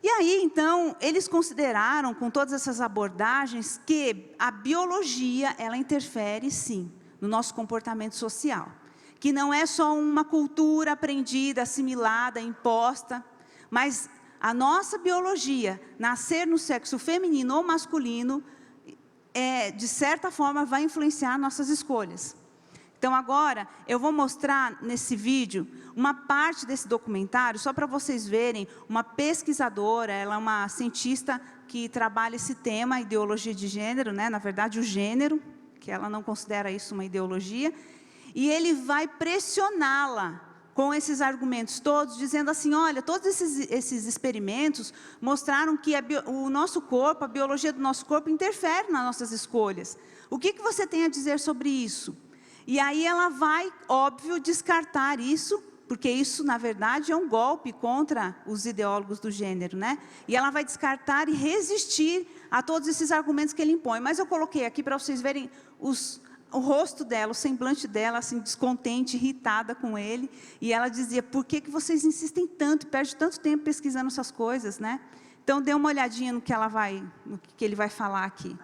E aí, então, eles consideraram, com todas essas abordagens, que a biologia, ela interfere, sim, no nosso comportamento social. Que não é só uma cultura aprendida, assimilada, imposta, mas a nossa biologia, nascer no sexo feminino ou masculino, de certa forma, vai influenciar nossas escolhas. Então, agora, eu vou mostrar nesse vídeo uma parte desse documentário, só para vocês verem, uma pesquisadora, ela é uma cientista que trabalha esse tema, a ideologia de gênero, né? Na verdade, o gênero, que ela não considera isso uma ideologia, e ele vai pressioná-la com esses argumentos todos, dizendo assim, olha, todos esses experimentos mostraram que o nosso corpo, a biologia do nosso corpo interfere nas nossas escolhas. O que você tem a dizer sobre isso? E aí ela vai, óbvio, descartar isso, porque isso, na verdade, é um golpe contra os ideólogos do gênero, né? E ela vai descartar e resistir a todos esses argumentos que ele impõe. Mas eu coloquei aqui para vocês verem o rosto dela, o semblante dela, assim, descontente, irritada com ele. E ela dizia, por que vocês insistem tanto, perdem tanto tempo pesquisando essas coisas, né? Então, dê uma olhadinha no que ele vai falar aqui.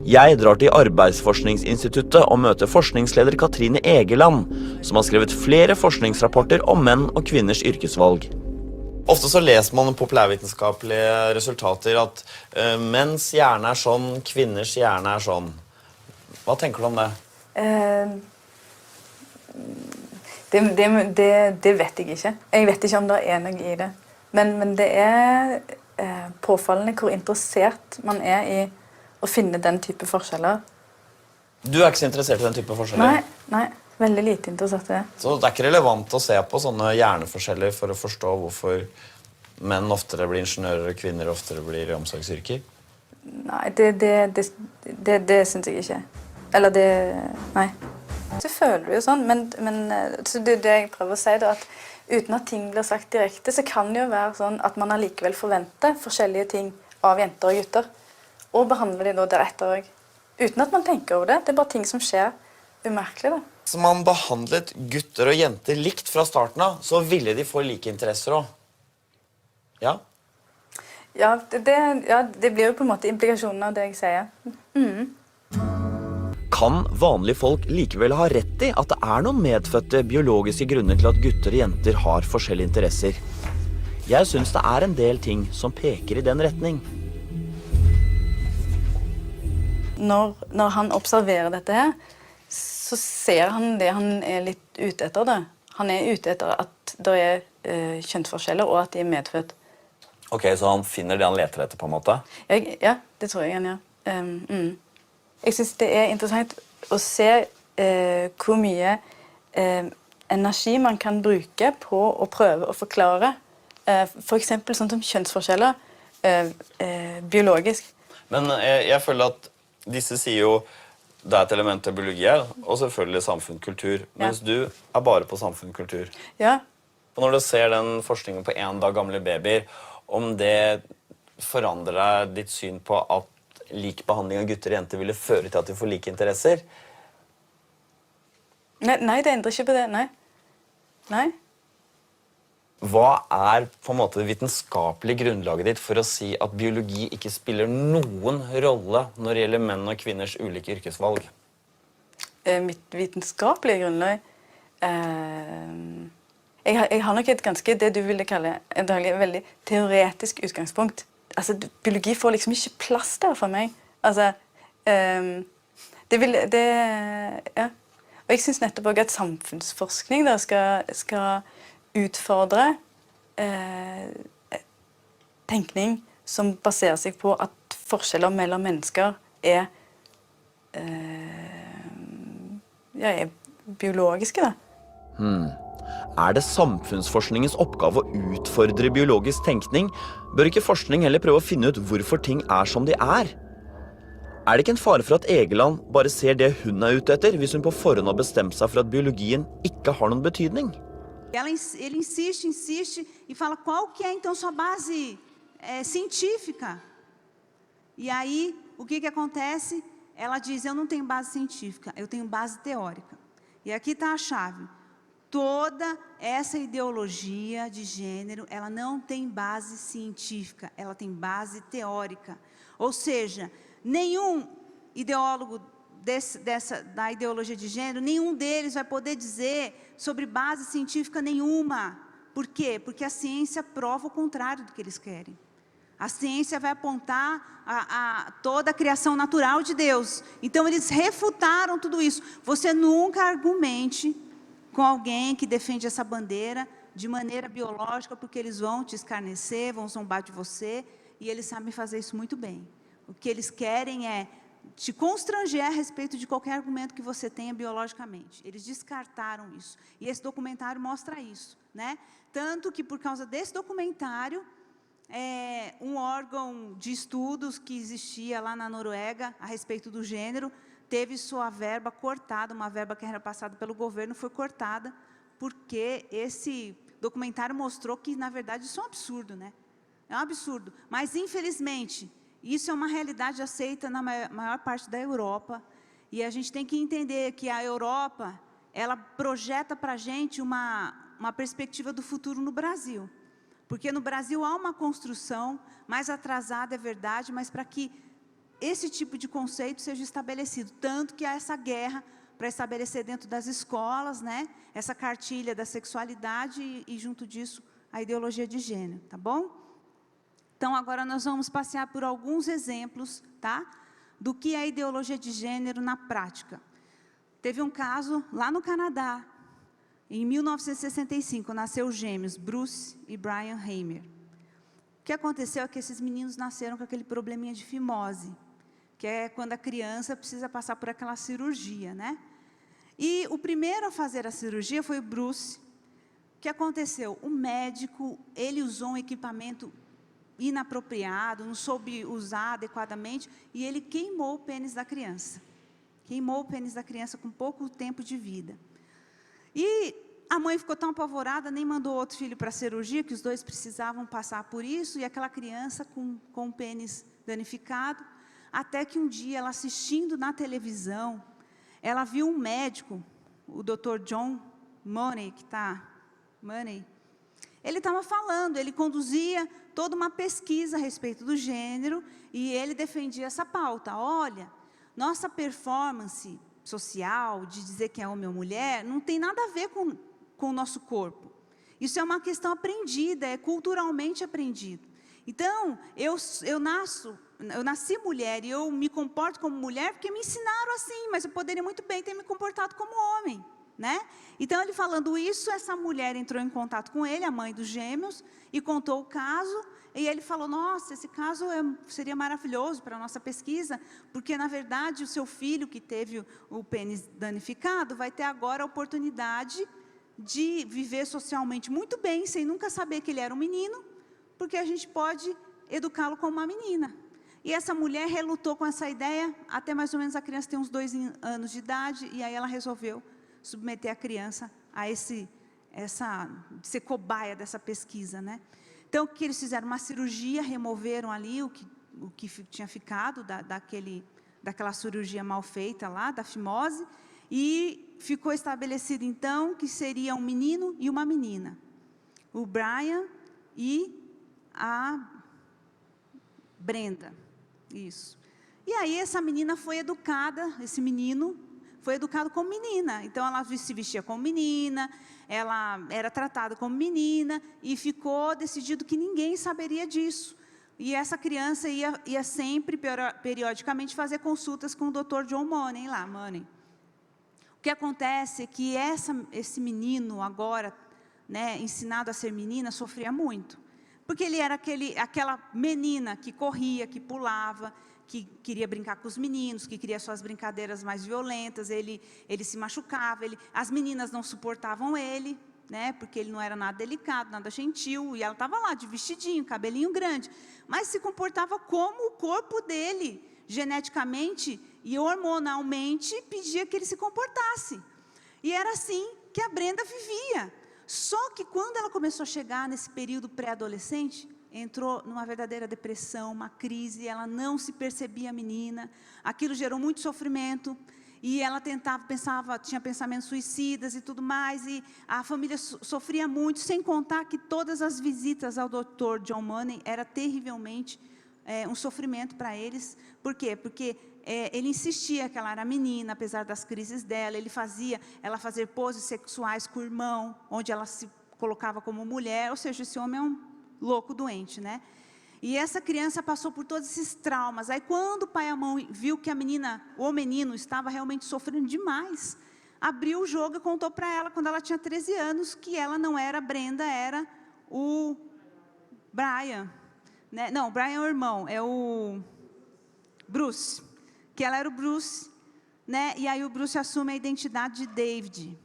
Jeg drar til Arbeidsforskningsinstituttet og møter forskningsleder Katrine Egeland, som har skrevet flere forskningsrapporter om menn og kvinners yrkesvalg. Ofte så leser man populærvitenskapelige resultater at menns hjerne er sånn, kvinners hjerne er sånn. Hva tenker du om det? Det vet jeg ikke. Jeg vet ikke om det er noe i det. Men det er påfallende hvor interessert man er i å finne den type forskjeller. Du er ikke så interessert i den type forskjeller? Nei, veldig lite interessert i det. Så det er ikke relevant å se på sånne hjerneforskjeller for å forstå hvorfor menn oftere blir ingeniører og kvinner oftere blir i omsorgsyrker? Nei, det synes jeg ikke. Eller det, nei. Så føler du jo sånn, men så det jeg prøver å si da, at uten at ting blir sagt direkte, så kan det jo være sånn at man allikevel forventer forskjellige ting av jenter og gutter. Og behandler de da deretter også. Uten at man tenker over det. Det er bare ting som skjer umerkelig da. Så man behandlet gutter og jenter likt fra starten av, så ville de få like interesser også. Ja? Ja, det blir jo på en måte implikasjonen av det jeg sier. kan vanlige folk likevel ha rett i at det noen medfødte biologiske grunner til at gutter og jenter har forskjellige interesser. Jeg synes det en del ting som peker i den retning. Når han observerer dette her, så ser han det han litt ute etter det. Han ute etter at det kjønnsforskjeller og at de medfødt. Ok, så han finner det han leter etter på en måte? Ja, det tror jeg han gjør. Jeg synes det interessant å se hvor mye energi man kan bruke på å prøve å forklare for eksempel sånn som kjønnsforskjeller biologisk. Men jeg føler at disse sier jo det et element av biologi her, og selvfølgelig samfunn-kultur, mens du bare på samfunn-kultur. Ja. Og når du ser den forskningen på 1 dag gamle babyer, om det forandrer deg ditt syn på at lik behandling av gutter og jenter ville føre til at de får like interesser? Nei, det endrer ikke på det, nei. Hva på en måte det vitenskapelige grunnlaget ditt for å si at biologi ikke spiller noen rolle når det gjelder menn og kvinners ulike yrkesvalg? Mitt vitenskapelige grunnlag? Jeg har nok et ganske, det du ville kalle, et veldig teoretisk utgangspunkt. Altså, biologi får liksom ikke plass der for meg. Altså, ja. Og jeg synes nettopp også at samfunnsforskning der skal utfordre tenkning som baserer seg på at forskjeller mellom mennesker er biologiske, da. Det samfunnsforskningens oppgave å utfordre biologisk tenkning, bør ikke forskning heller prøve å finne ut hvorfor ting som de det ikke en fare for at Egeland bare ser det hun ute etter, hvis hun på forhånd har bestemt seg for at biologien ikke har noen betydning? Ele insiste e fala qual que então sua base científica. E aí, o que acontece? Ela diz, eu não tenho base científica, eu tenho base teórica. E aqui está a chave. Toda essa ideologia de gênero, ela não tem base científica, ela tem base teórica. Ou seja, nenhum ideólogo da ideologia de gênero, nenhum deles vai poder dizer sobre base científica nenhuma. Por quê? Porque a ciência prova o contrário do que eles querem. A ciência vai apontar toda a criação natural de Deus. Então, eles refutaram tudo isso. Você nunca argumente com alguém que defende essa bandeira de maneira biológica, porque eles vão te escarnecer, vão zombar de você, e eles sabem fazer isso muito bem. O que eles querem é te constranger a respeito de qualquer argumento que você tenha biologicamente. Eles descartaram isso. E esse documentário mostra isso, né? Tanto que, por causa desse documentário, um órgão de estudos que existia lá na Noruega a respeito do gênero teve sua verba cortada, uma verba que era passada pelo governo foi cortada, porque esse documentário mostrou que, na verdade, isso é um absurdo, né? É um absurdo. Mas, infelizmente, isso é uma realidade aceita na maior parte da Europa. E a gente tem que entender que a Europa, ela projeta para a gente uma perspectiva do futuro no Brasil. Porque no Brasil há uma construção mais atrasada, é verdade, mas para que esse tipo de conceito seja estabelecido. Tanto que há essa guerra para estabelecer dentro das escolas, né, essa cartilha da sexualidade e junto disso, a ideologia de gênero, tá bom? Então, agora nós vamos passear por alguns exemplos, tá, do que é a ideologia de gênero na prática. Teve um caso lá no Canadá, em 1965, nasceu gêmeos, Bruce e Brian Heimer. O que aconteceu é que esses meninos nasceram com aquele probleminha de fimose, que é quando a criança precisa passar por aquela cirurgia, né? E o primeiro a fazer a cirurgia foi o Bruce. O que aconteceu? O médico, ele usou um equipamento inapropriado, não soube usar adequadamente, e ele queimou o pênis da criança. Queimou o pênis da criança com pouco tempo de vida. E a mãe ficou tão apavorada, nem mandou outro filho para a cirurgia, que os dois precisavam passar por isso, e aquela criança com o pênis danificado, até que um dia, ela assistindo na televisão, ela viu um médico, o Dr. John Money, ele estava falando, ele conduzia toda uma pesquisa a respeito do gênero, e ele defendia essa pauta. Olha, nossa performance social, de dizer que é homem ou mulher, não tem nada a ver com o nosso corpo. Isso é uma questão aprendida, é culturalmente aprendido. Então, eu nasci mulher e eu me comporto como mulher porque me ensinaram assim, mas eu poderia muito bem ter me comportado como homem, né? Então, ele falando isso, essa mulher entrou em contato com ele, a mãe dos gêmeos, e contou o caso, e ele falou, nossa, esse caso seria maravilhoso para a nossa pesquisa, porque, na verdade, o seu filho que teve o pênis danificado vai ter agora a oportunidade de viver socialmente muito bem, sem nunca saber que ele era um menino, porque a gente pode educá-lo como uma menina. E essa mulher relutou com essa ideia, até mais ou menos a criança tem uns 2 anos de idade, e aí ela resolveu submeter a criança a ser cobaia dessa pesquisa, né? Então, o que eles fizeram? Uma cirurgia, removeram ali o que tinha ficado daquela cirurgia mal feita lá, da fimose, e ficou estabelecido, então, que seria um menino e uma menina. O Brian e a Brenda. Isso. E aí, essa menina foi educada, esse menino foi educado como menina. Então, ela se vestia como menina, ela era tratada como menina, e ficou decidido que ninguém saberia disso. E essa criança ia sempre, periodicamente, fazer consultas com o Dr. John Money lá, Money. O que acontece é que esse menino, agora, né, ensinado a ser menina, sofria muito. Porque ele era aquela menina que corria, que pulava, que queria brincar com os meninos, que queria suas brincadeiras mais violentas, ele se machucava, as meninas não suportavam ele, né, porque ele não era nada delicado, nada gentil, e ela estava lá de vestidinho, cabelinho grande, mas se comportava como o corpo dele, geneticamente e hormonalmente, pedia que ele se comportasse. E era assim que a Brenda vivia. Só que quando ela começou a chegar nesse período pré-adolescente, entrou numa verdadeira depressão, uma crise, ela não se percebia menina, aquilo gerou muito sofrimento, e ela tinha pensamentos suicidas e tudo mais, e a família sofria muito, sem contar que todas as visitas ao Dr. John Money era terrivelmente um sofrimento para eles. Por quê? Porque ele insistia que ela era menina, apesar das crises dela, ela fazia poses sexuais com o irmão, onde ela se colocava como mulher, ou seja, esse homem é um louco doente, né? E essa criança passou por todos esses traumas. Aí, quando o pai e a mãe viu que o menino estava realmente sofrendo demais, abriu o jogo e contou para ela, quando ela tinha 13 anos, que ela não era a Brenda, era o Brian. Né? Não, o Brian é o irmão, é o Bruce. Que ela era o Bruce, né? E aí o Bruce assume a identidade de David.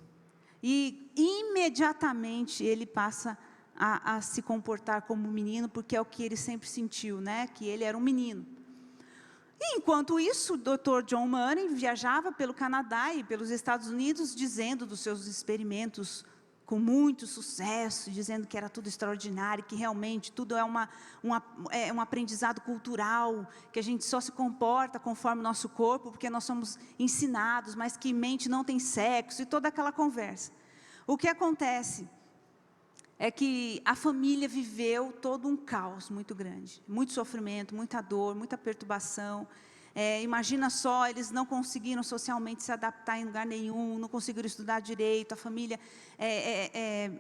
E imediatamente ele passa a se comportar como um menino, porque é o que ele sempre sentiu, né? Que ele era um menino. E, enquanto isso, o Dr. John Money viajava pelo Canadá e pelos Estados Unidos, dizendo dos seus experimentos com muito sucesso, dizendo que era tudo extraordinário, que realmente tudo é um aprendizado cultural, que a gente só se comporta conforme o nosso corpo, porque nós somos ensinados, mas que mente não tem sexo, e toda aquela conversa. O que acontece é que a família viveu todo um caos muito grande, muito sofrimento, muita dor, muita perturbação. Imagina só, eles não conseguiram socialmente se adaptar em lugar nenhum, não conseguiram estudar direito, a família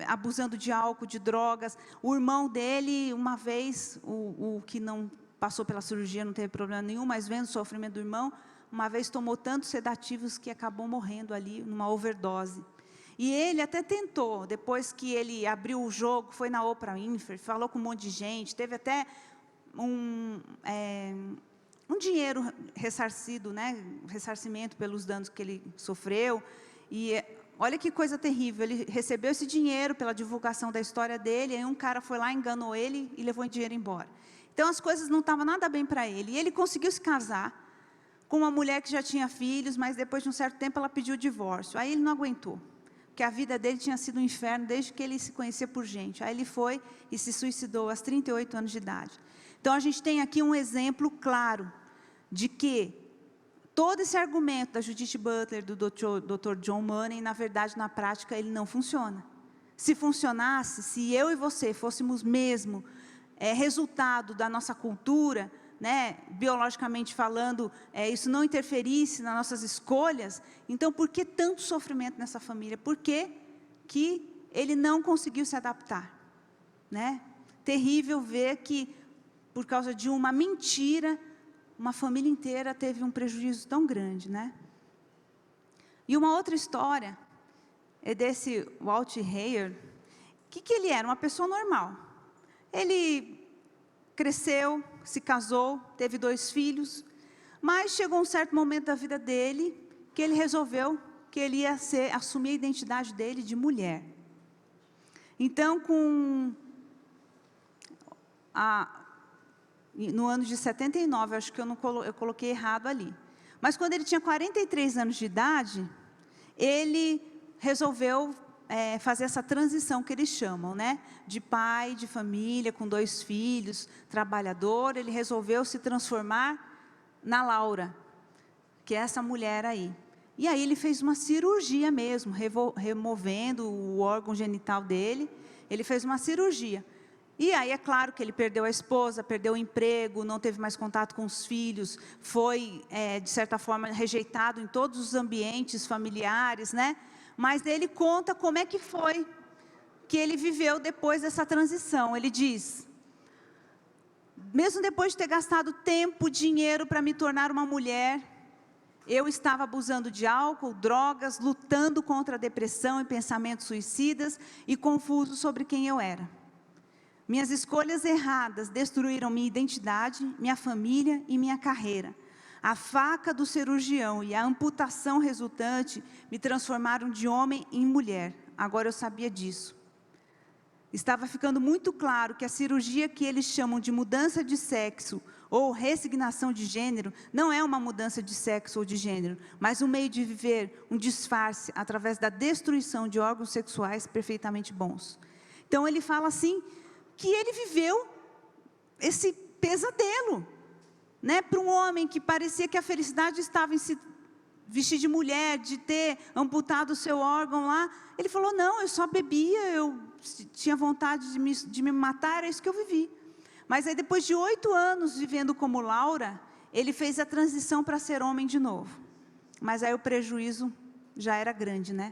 abusando de álcool, de drogas. O irmão dele, uma vez, o que não passou pela cirurgia, não teve problema nenhum, mas vendo o sofrimento do irmão, uma vez tomou tantos sedativos que acabou morrendo ali, numa overdose. E ele até tentou, depois que ele abriu o jogo, foi na Oprah Winfrey, falou com um monte de gente, teve até um dinheiro ressarcido, né, ressarcimento pelos danos que ele sofreu. E olha que coisa terrível, ele recebeu esse dinheiro pela divulgação da história dele, aí um cara foi lá, enganou ele e levou o dinheiro embora. Então as coisas não estavam nada bem para ele. E ele conseguiu se casar com uma mulher que já tinha filhos, mas depois de um certo tempo ela pediu o divórcio. Aí ele não aguentou, porque a vida dele tinha sido um inferno desde que ele se conhecia por gente. Aí ele foi e se suicidou aos 38 anos de idade. Então a gente tem aqui um exemplo claro de que todo esse argumento da Judith Butler, do Dr. John Money, na verdade, na prática, ele não funciona. Se funcionasse, se eu e você fôssemos mesmo resultado da nossa cultura, né, biologicamente falando, isso não interferisse nas nossas escolhas, então por que tanto sofrimento nessa família? Por que ele não conseguiu se adaptar? Né? Terrível ver que, por causa de uma mentira, uma família inteira teve um prejuízo tão grande, né? E uma outra história é desse Walt Heyer. O que ele era? Uma pessoa normal. Ele cresceu, se casou, teve 2 filhos, mas chegou um certo momento da vida dele que ele resolveu que ele ia assumir a identidade dele de mulher. Então, no ano de 79, acho que eu coloquei errado ali, mas quando ele tinha 43 anos de idade, ele resolveu fazer essa transição que eles chamam, né? De pai, de família, com 2 filhos, trabalhador. Ele resolveu se transformar na Laura, que é essa mulher aí. E aí ele fez uma cirurgia mesmo, removendo o órgão genital dele. Ele fez uma cirurgia. E aí é claro que ele perdeu a esposa, perdeu o emprego, não teve mais contato com os filhos, foi, de certa forma, rejeitado em todos os ambientes familiares, né? Mas ele conta como é que foi que ele viveu depois dessa transição. Ele diz: mesmo depois de ter gastado tempo, dinheiro para me tornar uma mulher, eu estava abusando de álcool, drogas, lutando contra a depressão e pensamentos suicidas e confuso sobre quem eu era. Minhas escolhas erradas destruíram minha identidade, minha família e minha carreira. A faca do cirurgião e a amputação resultante me transformaram de homem em mulher. Agora eu sabia disso. Estava ficando muito claro que a cirurgia que eles chamam de mudança de sexo ou resignação de gênero não é uma mudança de sexo ou de gênero, mas um meio de viver um disfarce através da destruição de órgãos sexuais perfeitamente bons. Então ele fala assim que ele viveu esse pesadelo, né, para um homem que parecia que a felicidade estava em se vestir de mulher, de ter amputado o seu órgão lá. Ele falou: não, eu só bebia, eu tinha vontade de me matar, era isso que eu vivi. Mas aí depois de 8 anos vivendo como Laura, ele fez a transição para ser homem de novo. Mas aí o prejuízo já era grande, né?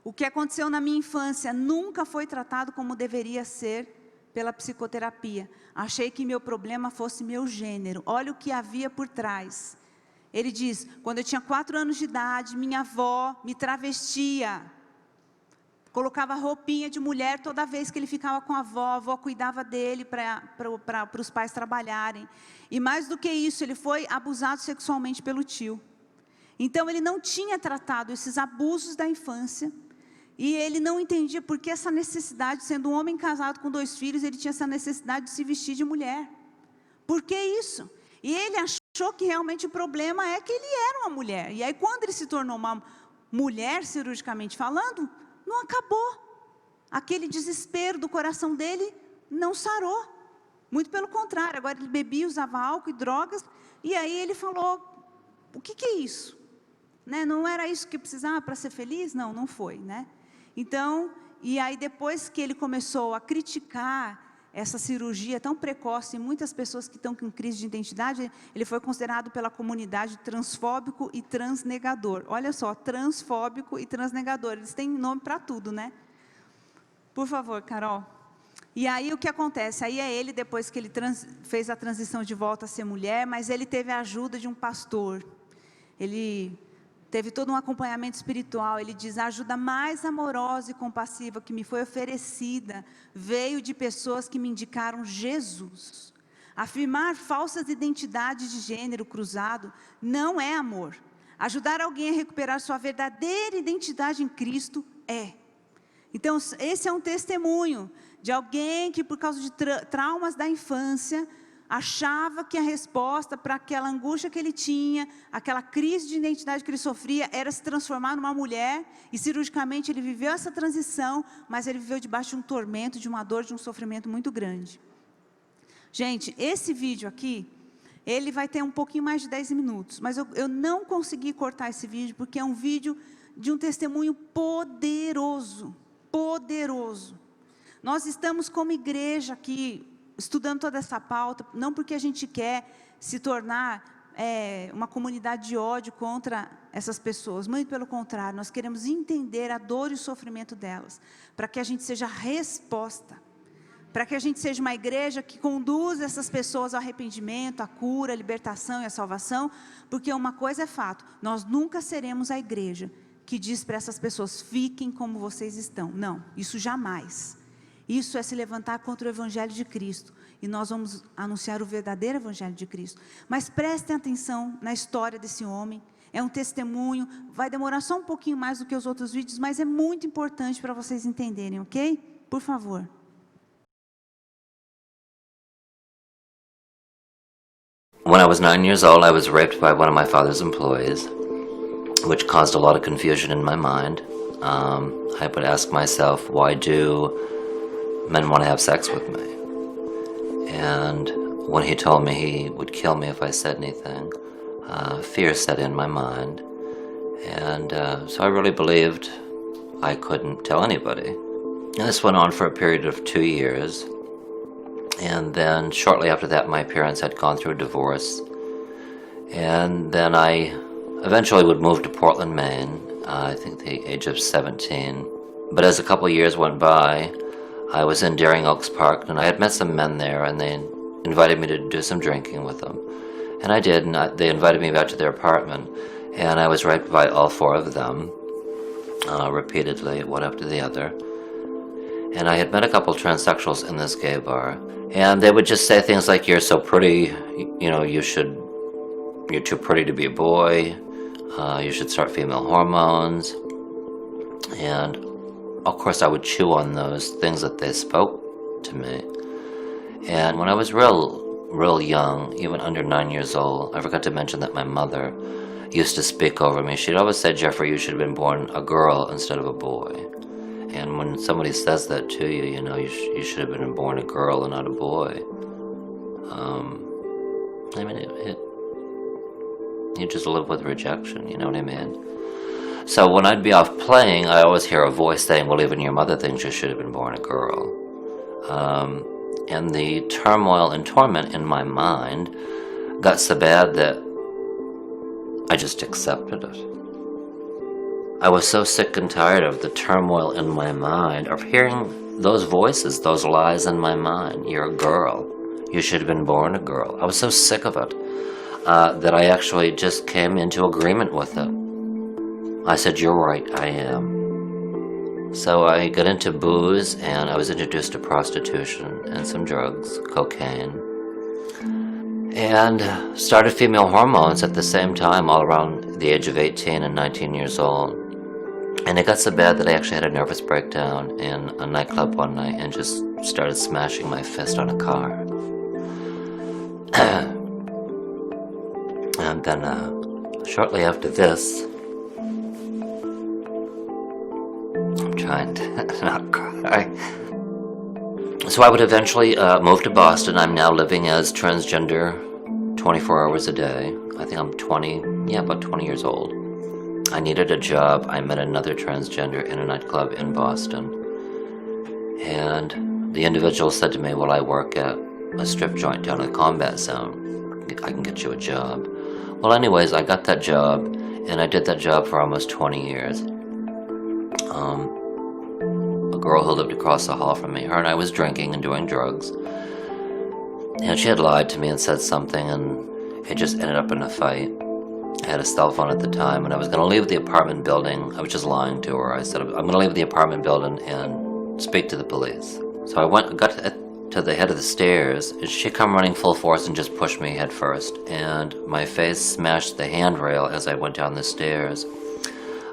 O que aconteceu na minha infância nunca foi tratado como deveria ser pela psicoterapia. Achei que meu problema fosse meu gênero. Olha o que havia por trás. Ele diz: quando eu tinha 4 anos de idade, minha avó me travestia. Colocava roupinha de mulher toda vez que ele ficava com a avó cuidava dele para os pais trabalharem. E mais do que isso, ele foi abusado sexualmente pelo tio. Então ele não tinha tratado esses abusos da infância. E ele não entendia por que essa necessidade, sendo um homem casado com 2 filhos, ele tinha essa necessidade de se vestir de mulher. Por que isso? E ele achou que realmente o problema é que ele era uma mulher. E aí quando ele se tornou uma mulher, cirurgicamente falando, não acabou. Aquele desespero do coração dele não sarou. Muito pelo contrário, agora ele bebia, usava álcool e drogas. E aí ele falou: o que é isso? Né? Não era isso que precisava para ser feliz? Não, não foi, né? Então, e aí depois que ele começou a criticar essa cirurgia tão precoce em muitas pessoas que estão com crise de identidade, ele foi considerado pela comunidade transfóbico e transnegador. Olha só, transfóbico e transnegador, eles têm nome para tudo, né? Por favor, Carol. E aí o que acontece? Aí é ele, depois que ele fez a transição de volta a ser mulher, mas ele teve a ajuda de um pastor. Ele teve todo um acompanhamento espiritual. Ele diz: a ajuda mais amorosa e compassiva que me foi oferecida veio de pessoas que me indicaram Jesus. Afirmar falsas identidades de gênero cruzado não é amor. Ajudar alguém a recuperar sua verdadeira identidade em Cristo é. Então, esse é um testemunho de alguém que, por causa de traumas da infância, achava que a resposta para aquela angústia que ele tinha, aquela crise de identidade que ele sofria, era se transformar numa mulher, e cirurgicamente ele viveu essa transição, mas ele viveu debaixo de um tormento, de uma dor, de um sofrimento muito grande. Gente, esse vídeo aqui, ele vai ter um pouquinho mais de 10 minutos, mas eu não consegui cortar esse vídeo, porque é um vídeo de um testemunho poderoso, poderoso. Nós estamos como igreja aqui, estudando toda essa pauta, não porque a gente quer se tornar uma comunidade de ódio contra essas pessoas, muito pelo contrário, nós queremos entender a dor e o sofrimento delas, para que a gente seja resposta, para que a gente seja uma igreja que conduza essas pessoas ao arrependimento, à cura, à libertação e à salvação, porque uma coisa é fato, nós nunca seremos a igreja que diz para essas pessoas, fiquem como vocês estão. Não, isso jamais. Isso é se levantar contra o Evangelho de Cristo. E nós vamos anunciar o verdadeiro Evangelho de Cristo. Mas prestem atenção na história desse homem. É um testemunho, vai demorar só um pouquinho mais do que os outros vídeos, mas é muito importante para vocês entenderem, ok? Por favor. When I was 9 years old, I was raped by one of my father's employees, which caused a lot of confusion in my mind. I would ask myself, why do men want to have sex with me? And when he told me he would kill me if I said anything, fear set in my mind. And so I really believed I couldn't tell anybody. And this went on for a period of 2 years. And then shortly after that, my parents had gone through a divorce. And then I eventually would move to Portland, Maine, I think the age of 17. But as a couple of years went by, I was in Daring Oaks Park, and I had met some men there, and they invited me to do some drinking with them. And I did, and they invited me back to their apartment, and I was raped by all 4 of them, repeatedly, one after the other. And I had met a couple transsexuals in this gay bar, and they would just say things like, you're so pretty, you know, you're too pretty to be a boy, you should start female hormones, and of course I would chew on those things that they spoke to me. And when I was real young, even under 9 years old, I forgot to mention that my mother used to speak over me. She'd always say, Jeffrey, you should have been born a girl instead of a boy. And when somebody says that to you, you know, you should have been born a girl and not a boy. I mean, you just live with rejection, you know what I mean? So when I'd be off playing, I always hear a voice saying, well, even your mother thinks you should have been born a girl. And the turmoil and torment in my mind got so bad that I just accepted it. I was so sick and tired of the turmoil in my mind, of hearing those voices, those lies in my mind. You're a girl. You should have been born a girl. I was so sick of it that I actually just came into agreement with it. I said, you're right, I am. So I got into booze, and I was introduced to prostitution and some drugs, cocaine, and started female hormones at the same time, all around the age of 18 and 19 years old. And it got so bad that I actually had a nervous breakdown in a nightclub one night and just started smashing my fist on a car. And then shortly after this, I'm trying to not cry. So I would eventually move to Boston. I'm now living as transgender 24 hours a day. I think I'm about 20 years old. I needed a job. I met another transgender in a nightclub in Boston. And the individual said to me, well, I work at a strip joint down in the combat zone. I can get you a job. Well, anyways, I got that job, and I did that job for almost 20 years. A girl who lived across the hall from me, her and I was drinking and doing drugs. And she had lied to me and said something, and it just ended up in a fight. I had a cell phone at the time, and I was going to leave the apartment building. I was just lying to her. I said, I'm going to leave the apartment building and speak to the police. So I got to the head of the stairs, and she come running full force and just pushed me head first. And my face smashed the handrail as I went down the stairs.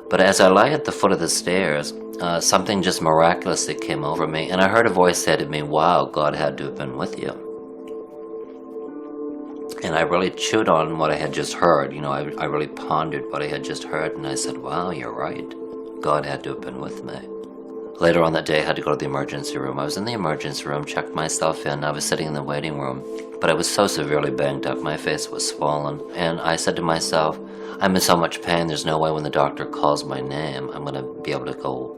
But as I lay at the foot of the stairs, something just miraculously came over me, and I heard a voice say to me, wow, God had to have been with you. And I really chewed on what I had just heard. You know, I really pondered what I had just heard, and I said, wow, you're right. God had to have been with me. Later on that day, I had to go to the emergency room. I was in the emergency room, checked myself in. I was sitting in the waiting room, but I was so severely banged up. My face was swollen, and I said to myself, I'm in so much pain, there's no way when the doctor calls my name, I'm going to be able to go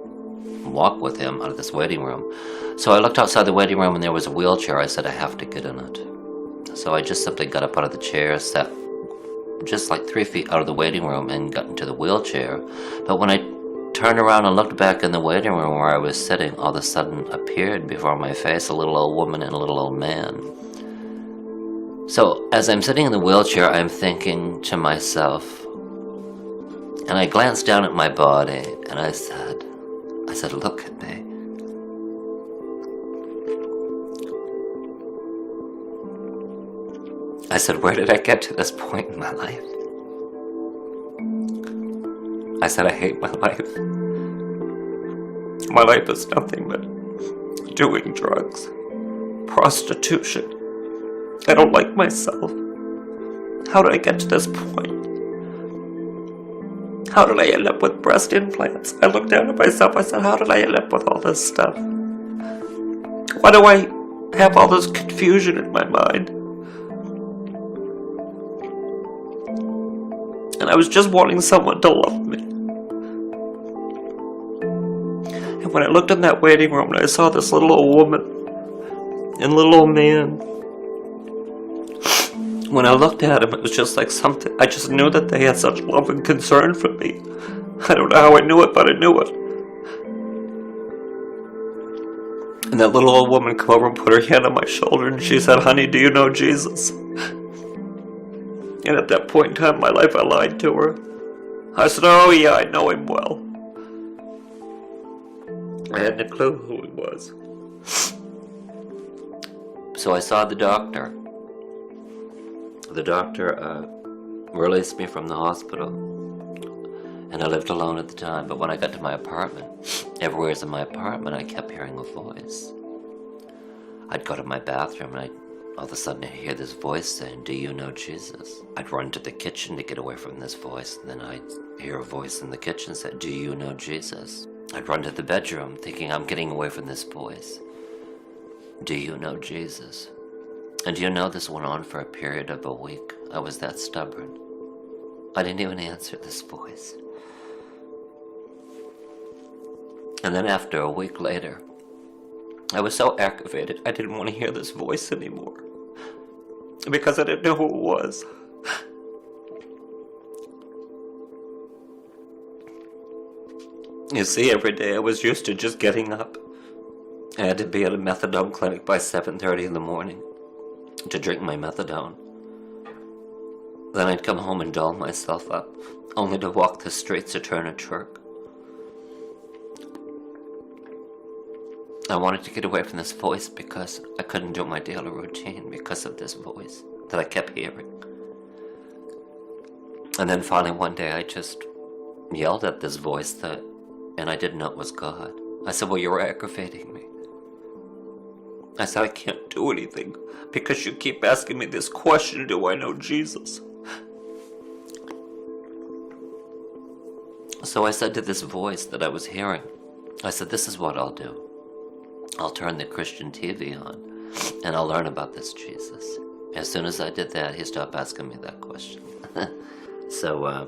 walk with him out of this waiting room. So I looked outside the waiting room and there was a wheelchair. I said, I have to get in it. So I just simply got up out of the chair, sat just like 3 feet out of the waiting room and got into the wheelchair. But when I turned around and looked back in the waiting room where I was sitting, all of a sudden appeared before my face a little old woman and a little old man. So as I'm sitting in the wheelchair, I'm thinking to myself, and I glanced down at my body and I said, look at me. I said, where did I get to this point in my life? I said, I hate my life. My life is nothing but doing drugs, prostitution. I don't like myself. How did I get to this point? How did I end up with breast implants? I looked down at myself, I said, how did I end up with all this stuff? Why do I have all this confusion in my mind? And I was just wanting someone to love me. And when I looked in that waiting room and I saw this little old woman and little old man, when I looked at him, it was just like something, I just knew that they had such love and concern for me. I don't know how I knew it, but I knew it. And that little old woman came over and put her hand on my shoulder and she said, honey, do you know Jesus? And at that point in time in my life, I lied to her. I said, oh yeah, I know him well. I hadn't a clue who he was. So I saw the doctor. The doctor released me from the hospital. And I lived alone at the time. But when I got to my apartment, everywhere in my apartment, I kept hearing a voice. I'd go to my bathroom and all of a sudden I'd hear this voice saying, do you know Jesus? I'd run to the kitchen to get away from this voice. And then I'd hear a voice in the kitchen say, do you know Jesus? I'd run to the bedroom thinking I'm getting away from this voice. Do you know Jesus? And do you know this went on for a period of a week? I was that stubborn. I didn't even answer this voice. And then after a week later, I was so aggravated, I didn't want to hear this voice anymore. Because I didn't know who it was. You see, every day I was used to just getting up. I had to be at a methadone clinic by 7:30 in the morning to drink my methadone. Then I'd come home and doll myself up, only to walk the streets or turn a trick. I wanted to get away from this voice because I couldn't do my daily routine because of this voice that I kept hearing. And then finally one day I just yelled at this voice and I didn't know it was God. I said, well, you're aggravating me. I said, I can't do anything because you keep asking me this question, do I know Jesus? So I said to this voice that I was hearing, I said, this is what I'll do. I'll turn the Christian TV on and I'll learn about this Jesus. As soon as I did that, he stopped asking me that question. So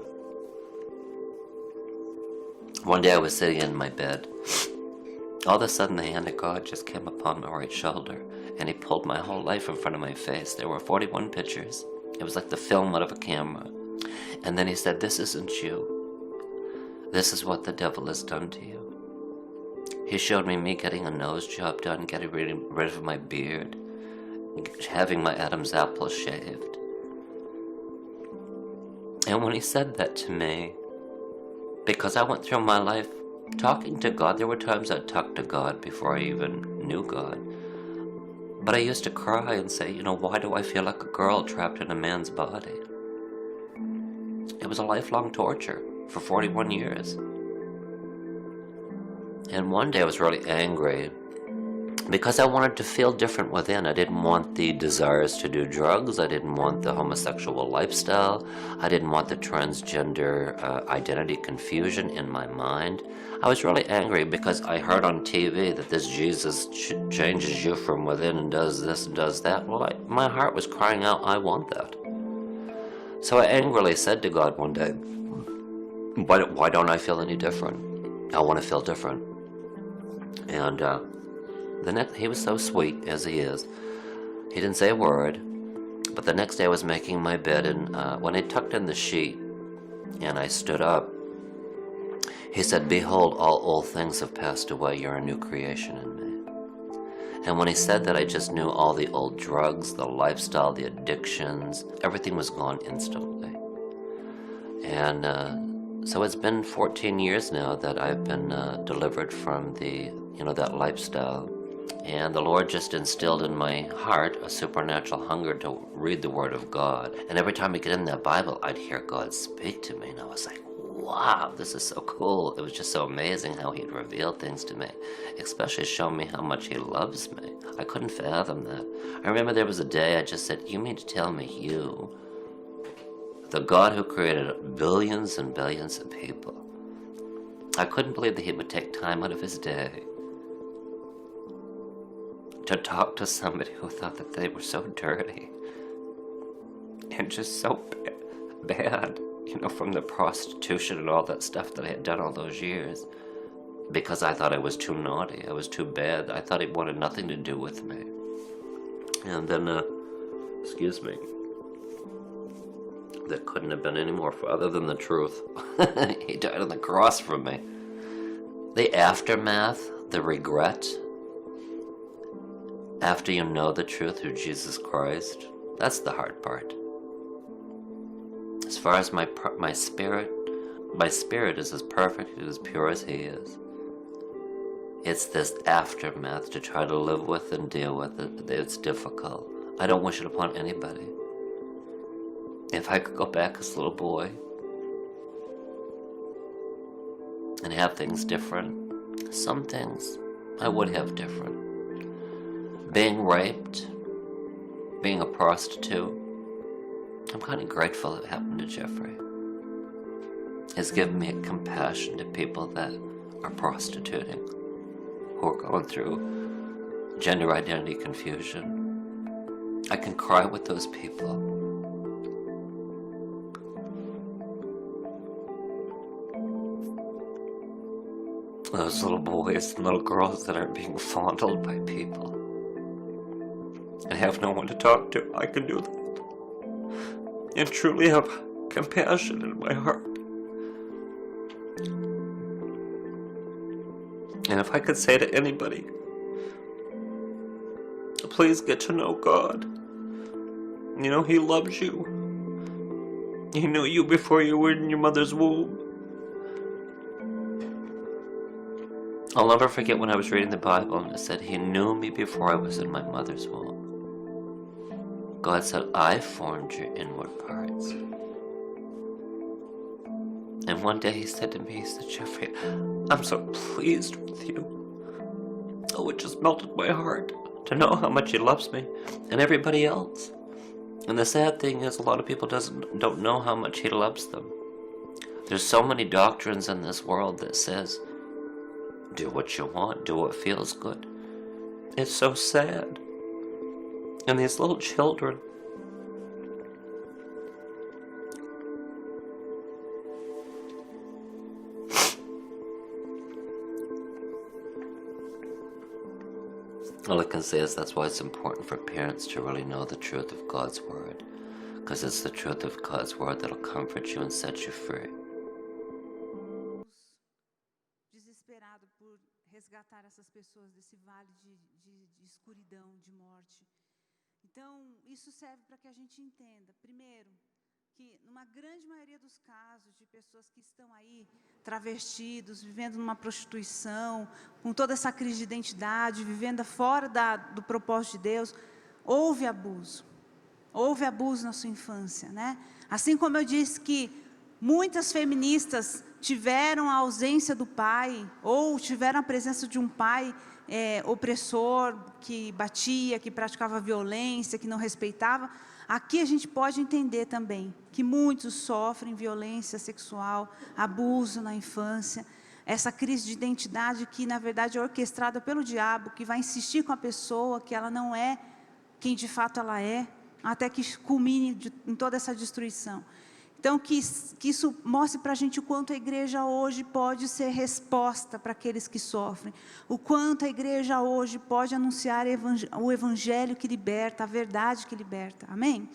one day I was sitting in my bed. All of a sudden the hand of God just came upon my right shoulder and he pulled my whole life in front of my face. There were 41 pictures. It was like the film out of a camera. And then he said, this isn't you. This is what the devil has done to you. He showed me getting a nose job done, getting rid of my beard, having my Adam's apple shaved. And when he said that to me, because I went through my life talking to God, there were times I'd talk to God before I even knew God. But I used to cry and say, you know, why do I feel like a girl trapped in a man's body? It was a lifelong torture for 41 years. And one day I was really angry because I wanted to feel different within. I didn't want the desires to do drugs. I didn't want the homosexual lifestyle. I didn't want the transgender identity confusion in my mind. I was really angry because I heard on TV that this Jesus changes you from within and does this and does that. Well, my heart was crying out, I want that. So I angrily said to God one day, why don't I feel any different? I want to feel different. And he was so sweet, as he is. He didn't say a word, but the next day I was making my bed, and when I tucked in the sheet and I stood up, he said, "Behold, all old things have passed away. You're a new creation in me." And when he said that, I just knew all the old drugs, the lifestyle, the addictions, everything was gone instantly. And so it's been 14 years now that I've been delivered from that lifestyle. And the Lord just instilled in my heart a supernatural hunger to read the Word of God. And every time I get in that Bible, I'd hear God speak to me. And I was like, wow, this is so cool. It was just so amazing how he'd reveal things to me, especially show me how much he loves me. I couldn't fathom that. I remember there was a day I just said, "You mean to tell me you, the God who created billions and billions of people," I couldn't believe that he would take time out of his day to talk to somebody who thought that they were so dirty and just so bad, from the prostitution and all that stuff that I had done all those years, because I thought I was too naughty, I was too bad. I thought he wanted nothing to do with me. And then, excuse me, that couldn't have been any more other than the truth. He died on the cross for me. The aftermath, the regret, after you know the truth through Jesus Christ, that's the hard part. As far as my spirit is as perfect and as pure as he is. It's this aftermath to try to live with and deal with it. It's difficult. I don't wish it upon anybody. If I could go back as a little boy and have things different, some things I would have different. Being raped, being a prostitute, I'm kind of grateful it happened to Jeffrey. It's given me a compassion to people that are prostituting, who are going through gender identity confusion. I can cry with those people. Those little boys and little girls that are being fondled by people and have no one to talk to, I can do that. And truly have compassion in my heart. And if I could say to anybody, please get to know God. He loves you. He knew you before you were in your mother's womb. I'll never forget when I was reading the Bible and it said, he knew me before I was in my mother's womb. God said, I formed your inward parts. And one day he said to me, he said, Jeffrey, I'm so pleased with you. Oh, it just melted my heart to know how much he loves me and everybody else. And the sad thing is, a lot of people don't know how much he loves them. There's so many doctrines in this world that says, do what you want, do what feels good. It's so sad. And these little children, all I can say is that's why it's important for parents to really know the truth of God's Word. Because it's the truth of God's Word that'll comfort you and set you free. Desesperado por resgatar essas pessoas desse vale de escuridão, de morte. Então, isso serve para que a gente entenda, primeiro, que numa grande maioria dos casos de pessoas que estão aí travestidos, vivendo numa prostituição, com toda essa crise de identidade, vivendo fora do propósito de Deus, houve abuso na sua infância, né? Assim como eu disse que muitas feministas tiveram a ausência do pai, ou tiveram a presença de um pai opressor, que batia, que praticava violência, que não respeitava. Aqui a gente pode entender também que muitos sofrem violência sexual, abuso na infância, essa crise de identidade que, na verdade, é orquestrada pelo diabo, que vai insistir com a pessoa que ela não é quem de fato ela é, até que culmine em toda essa destruição. Então, que isso mostre para a gente o quanto a igreja hoje pode ser resposta para aqueles que sofrem. O quanto a igreja hoje pode anunciar o evangelho que liberta, a verdade que liberta. Amém?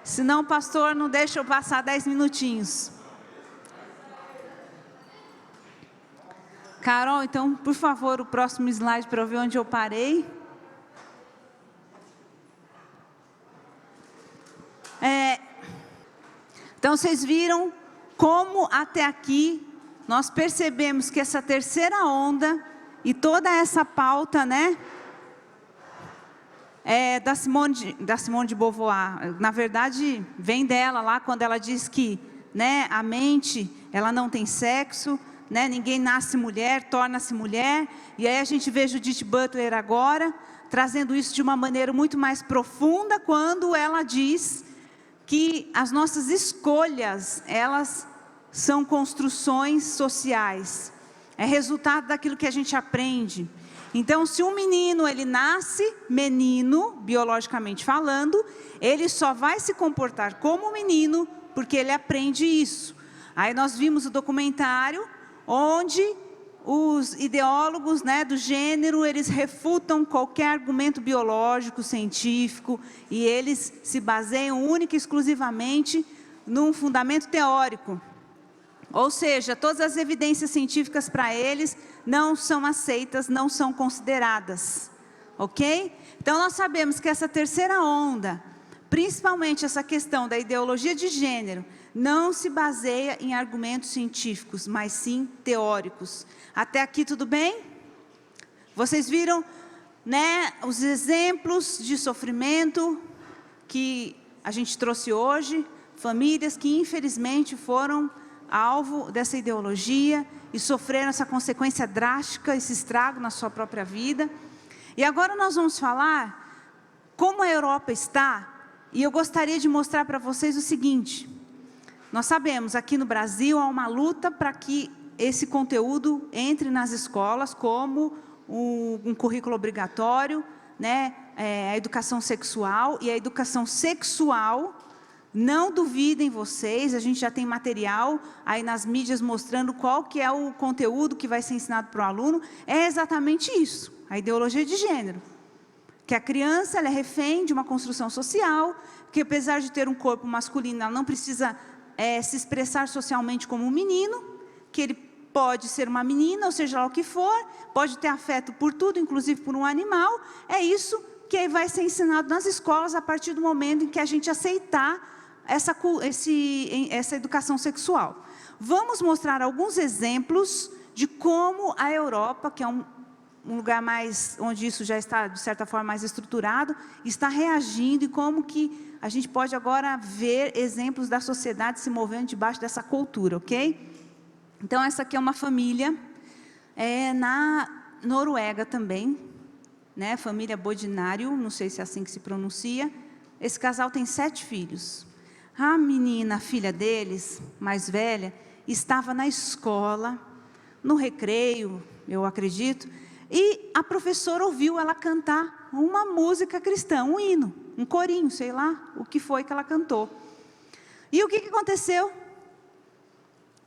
Se não, pastor, não deixa eu passar 10 minutinhos. Carol, então, por favor, o próximo slide para eu ver onde eu parei. Então, vocês viram como até aqui nós percebemos que essa terceira onda e toda essa pauta, né? Da Simone de Beauvoir, na verdade, vem dela lá, quando ela diz que, né, a mente, ela não tem sexo, né, ninguém nasce mulher, torna-se mulher, e aí a gente vê Judith Butler agora, trazendo isso de uma maneira muito mais profunda, quando ela diz que as nossas escolhas, elas são construções sociais, é resultado daquilo que a gente aprende. Então, se um menino, ele nasce menino, biologicamente falando, ele só vai se comportar como menino, porque ele aprende isso. Aí nós vimos o documentário, onde os ideólogos, né, do gênero, eles refutam qualquer argumento biológico, científico, e eles se baseiam única e exclusivamente num fundamento teórico. Ou seja, todas as evidências científicas para eles não são aceitas, não são consideradas, ok? Então, nós sabemos que essa terceira onda, principalmente essa questão da ideologia de gênero, não se baseia em argumentos científicos, mas sim teóricos. Até aqui tudo bem? Vocês viram, né, os exemplos de sofrimento que a gente trouxe hoje, famílias que infelizmente foram alvo dessa ideologia e sofreram essa consequência drástica, esse estrago na sua própria vida. E agora nós vamos falar como a Europa está, e eu gostaria de mostrar para vocês o seguinte: nós sabemos, aqui no Brasil, há uma luta para que esse conteúdo entre nas escolas como um currículo obrigatório, né, a educação sexual, e a educação sexual, não duvidem vocês, a gente já tem material aí nas mídias mostrando qual que é o conteúdo que vai ser ensinado para o aluno, é exatamente isso, a ideologia de gênero. Que a criança, ela é refém de uma construção social, que apesar de ter um corpo masculino, ela não precisa se expressar socialmente como um menino, que ele pode ser uma menina, ou seja lá o que for, pode ter afeto por tudo, inclusive por um animal. É isso que vai ser ensinado nas escolas a partir do momento em que a gente aceitar essa educação sexual. Vamos mostrar alguns exemplos de como a Europa, que é um lugar mais, onde isso já está, de certa forma, mais estruturado, está reagindo, e como que a gente pode agora ver exemplos da sociedade se movendo debaixo dessa cultura, ok? Então, essa aqui é uma família, na Noruega também, né? Família Bodinário, não sei se é assim que se pronuncia. Esse casal tem 7 filhos. A menina, a filha deles, mais velha, estava na escola, no recreio, eu acredito, e a professora ouviu ela cantar uma música cristã, um hino, um corinho, sei lá o que foi que ela cantou. E o que aconteceu?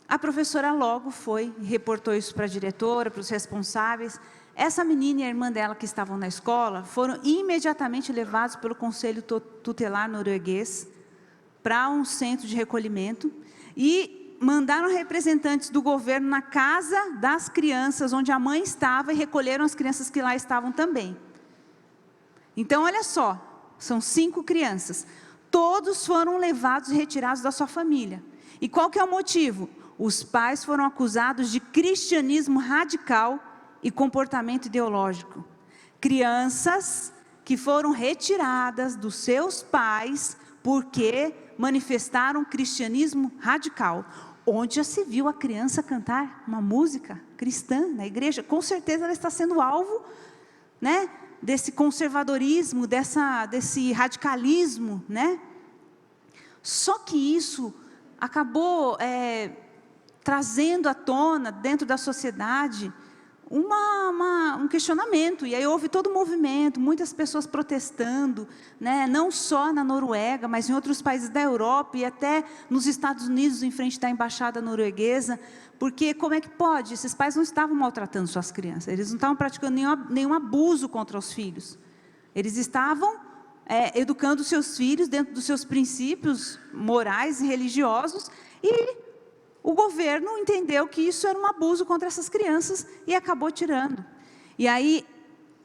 A professora logo foi e reportou isso para a diretora, para os responsáveis. Essa menina e a irmã dela que estavam na escola foram imediatamente levados pelo Conselho Tutelar norueguês para um centro de recolhimento, e mandaram representantes do governo na casa das crianças, onde a mãe estava, e recolheram as crianças que lá estavam também. Então, olha só, são 5 crianças. Todos foram levados e retirados da sua família. E qual que é o motivo? Os pais foram acusados de cristianismo radical e comportamento ideológico. Crianças que foram retiradas dos seus pais porque manifestaram cristianismo radical. Onde já se viu a criança cantar uma música cristã na igreja? Com certeza ela está sendo alvo, né, desse conservadorismo, desse radicalismo, né? Só que isso acabou trazendo à tona, dentro da sociedade, um questionamento. E aí houve todo um movimento, muitas pessoas protestando, né? Não só na Noruega, mas em outros países da Europa e até nos Estados Unidos, em frente da embaixada norueguesa, porque como é que pode? Esses pais não estavam maltratando suas crianças, eles não estavam praticando nenhum abuso contra os filhos. Eles estavam educando seus filhos dentro dos seus princípios morais e religiosos, e o governo entendeu que isso era um abuso contra essas crianças e acabou tirando. E aí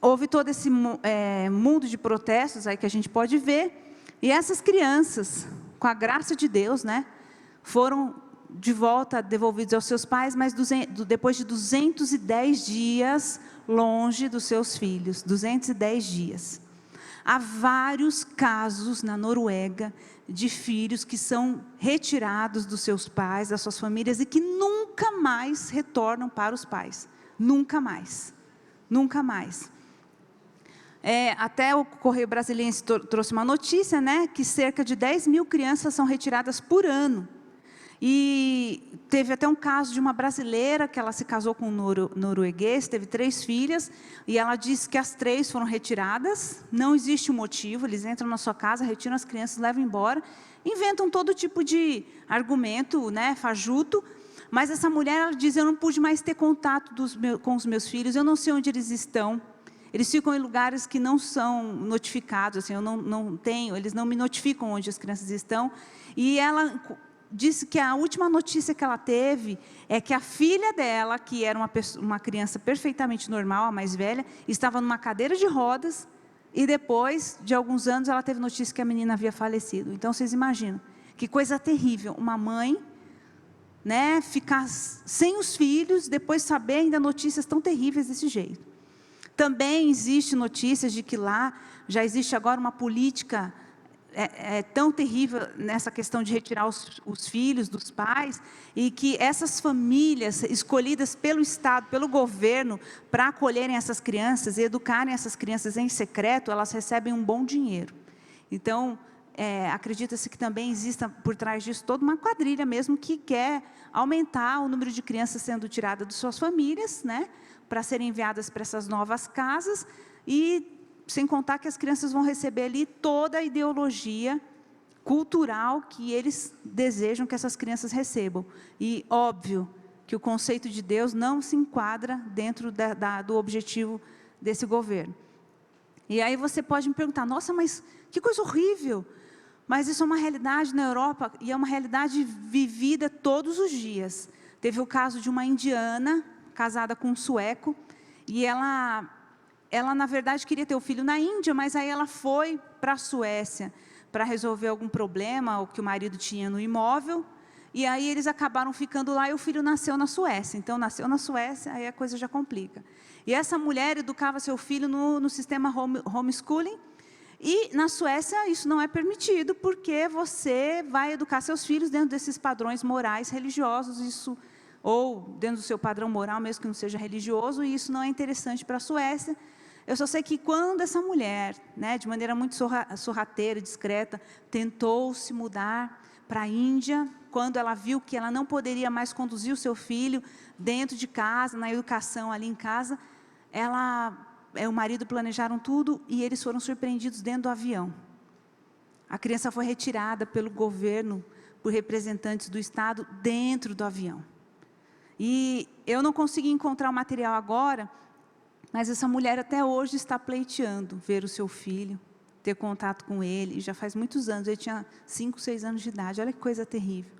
houve todo esse mundo de protestos aí que a gente pode ver, e essas crianças, com a graça de Deus, né, foram de volta devolvidos aos seus pais, mas depois de 210 dias longe dos seus filhos, 210 dias. Há vários casos na Noruega de filhos que são retirados dos seus pais, das suas famílias, e que nunca mais retornam para os pais. Nunca mais. Nunca mais. Até o Correio Brasiliense trouxe uma notícia, né, que cerca de 10 mil crianças são retiradas por ano. E teve até um caso de uma brasileira que ela se casou com um norueguês, teve 3 filhas, e ela disse que as 3 foram retiradas, não existe um motivo, eles entram na sua casa, retiram as crianças, levam embora, inventam todo tipo de argumento, né, fajuto, mas essa mulher, ela diz: eu não pude mais ter contato com os meus filhos, eu não sei onde eles estão, eles ficam em lugares que não são notificados, assim, eu não tenho, eles não me notificam onde as crianças estão, e ela disse que a última notícia que ela teve é que a filha dela, que era uma criança perfeitamente normal, a mais velha, estava numa cadeira de rodas, e depois de alguns anos ela teve notícia que a menina havia falecido. Então vocês imaginam, que coisa terrível, uma mãe, né, ficar sem os filhos, depois saber ainda notícias tão terríveis desse jeito. Também existe notícias de que lá já existe agora uma política tão terrível nessa questão de retirar os filhos dos pais, e que essas famílias escolhidas pelo Estado, pelo governo, para acolherem essas crianças e educarem essas crianças em secreto, elas recebem um bom dinheiro. Então, acredita-se que também exista por trás disso toda uma quadrilha mesmo que quer aumentar o número de crianças sendo tiradas de suas famílias, né, para serem enviadas para essas novas casas, e sem contar que as crianças vão receber ali toda a ideologia cultural que eles desejam que essas crianças recebam. E óbvio que o conceito de Deus não se enquadra dentro do objetivo desse governo. E aí você pode me perguntar: nossa, mas que coisa horrível! Mas isso é uma realidade na Europa, e é uma realidade vivida todos os dias. Teve o caso de uma indiana casada com um sueco, e ela na verdade queria ter o filho na Índia, mas aí ela foi para a Suécia para resolver algum problema o que o marido tinha no imóvel, e aí eles acabaram ficando lá, e o filho nasceu na Suécia. Então nasceu na Suécia, aí a coisa já complica. E essa mulher educava seu filho no sistema homeschooling, e na Suécia isso não é permitido, porque você vai educar seus filhos dentro desses padrões morais religiosos, isso, ou dentro do seu padrão moral, mesmo que não seja religioso, e isso não é interessante para a Suécia. Eu só sei que quando essa mulher, né, de maneira muito sorrateira, discreta, tentou se mudar para a Índia, quando ela viu que ela não poderia mais conduzir o seu filho dentro de casa, na educação ali em casa, o marido planejaram tudo, e eles foram surpreendidos dentro do avião. A criança foi retirada pelo governo, por representantes do Estado, dentro do avião. E eu não consegui encontrar o material agora, mas essa mulher até hoje está pleiteando ver o seu filho, ter contato com ele, e já faz muitos anos, ele tinha 5, 6 anos de idade, olha que coisa terrível.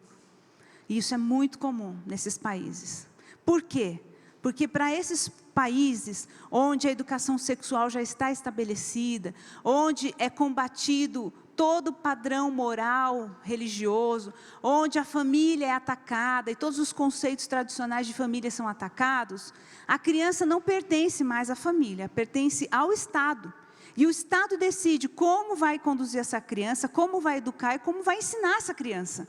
E isso é muito comum nesses países. Por quê? Porque para esses países onde a educação sexual já está estabelecida, onde é combatido todo padrão moral, religioso, onde a família é atacada e todos os conceitos tradicionais de família são atacados, a criança não pertence mais à família, pertence ao Estado. E o Estado decide como vai conduzir essa criança, como vai educar e como vai ensinar essa criança.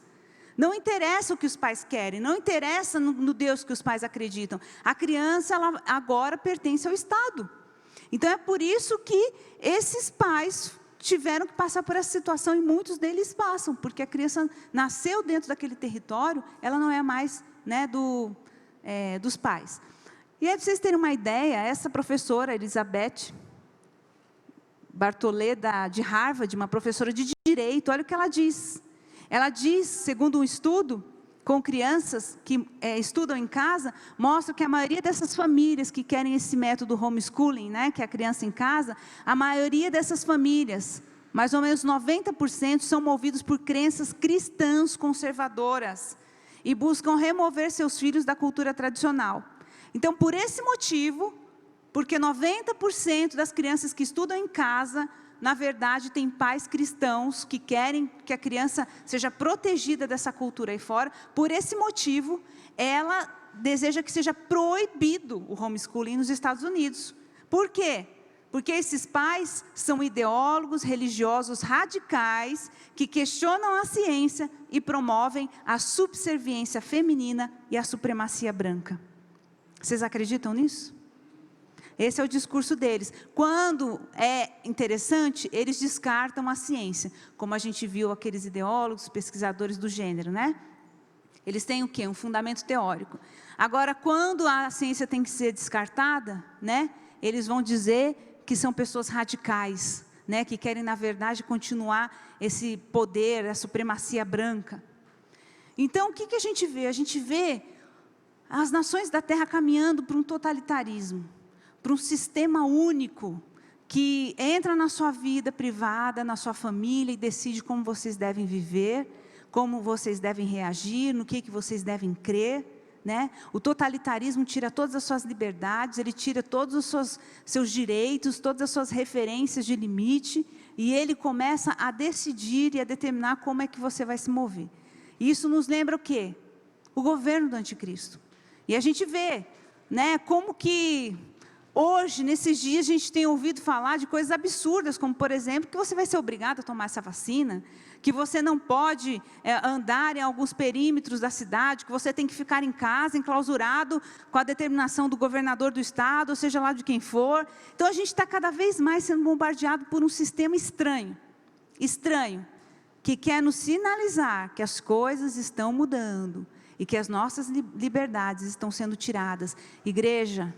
Não interessa o que os pais querem, não interessa no Deus que os pais acreditam. A criança, ela agora pertence ao Estado. Então, é por isso que esses pais tiveram que passar por essa situação, e muitos deles passam, porque a criança nasceu dentro daquele território, ela não é mais, né, dos pais. E aí, para vocês terem uma ideia, essa professora, Elizabeth Bartolet, de Harvard, uma professora de Direito, olha o que ela diz. Ela diz, segundo um estudo com crianças que estudam em casa, mostra que a maioria dessas famílias que querem esse método homeschooling, né, que é a criança em casa, a maioria dessas famílias, mais ou menos 90%, são movidos por crenças cristãs conservadoras e buscam remover seus filhos da cultura tradicional. Então, por esse motivo, porque 90% das crianças que estudam em casa, na verdade, tem pais cristãos que querem que a criança seja protegida dessa cultura aí fora. Por esse motivo, ela deseja que seja proibido o homeschooling nos Estados Unidos. Por quê? Porque esses pais são ideólogos religiosos radicais que questionam a ciência e promovem a subserviência feminina e a supremacia branca. Vocês acreditam nisso? Esse é o discurso deles. Quando é interessante, eles descartam a ciência, como a gente viu aqueles ideólogos, pesquisadores do gênero, né? Eles têm o quê? Um fundamento teórico. Agora, quando a ciência tem que ser descartada, né? Eles vão dizer que são pessoas radicais, né? Que querem, na verdade, continuar esse poder, a supremacia branca. Então, o que a gente vê? A gente vê as nações da Terra caminhando para um totalitarismo, para um sistema único, que entra na sua vida privada, na sua família, e decide como vocês devem viver, como vocês devem reagir, no que vocês devem crer, né? O totalitarismo tira todas as suas liberdades, ele tira todos os seus direitos, todas as suas referências de limite, e ele começa a decidir e a determinar como é que você vai se mover. E isso nos lembra o quê? O governo do anticristo. E a gente vê, né, como que hoje, nesses dias, a gente tem ouvido falar de coisas absurdas, como, por exemplo, que você vai ser obrigado a tomar essa vacina, que você não pode andar em alguns perímetros da cidade, que você tem que ficar em casa, enclausurado, com a determinação do governador do estado, ou seja lá de quem for. Então, a gente está cada vez mais sendo bombardeado por um sistema estranho, que quer nos sinalizar que as coisas estão mudando e que as nossas liberdades estão sendo tiradas. Igreja,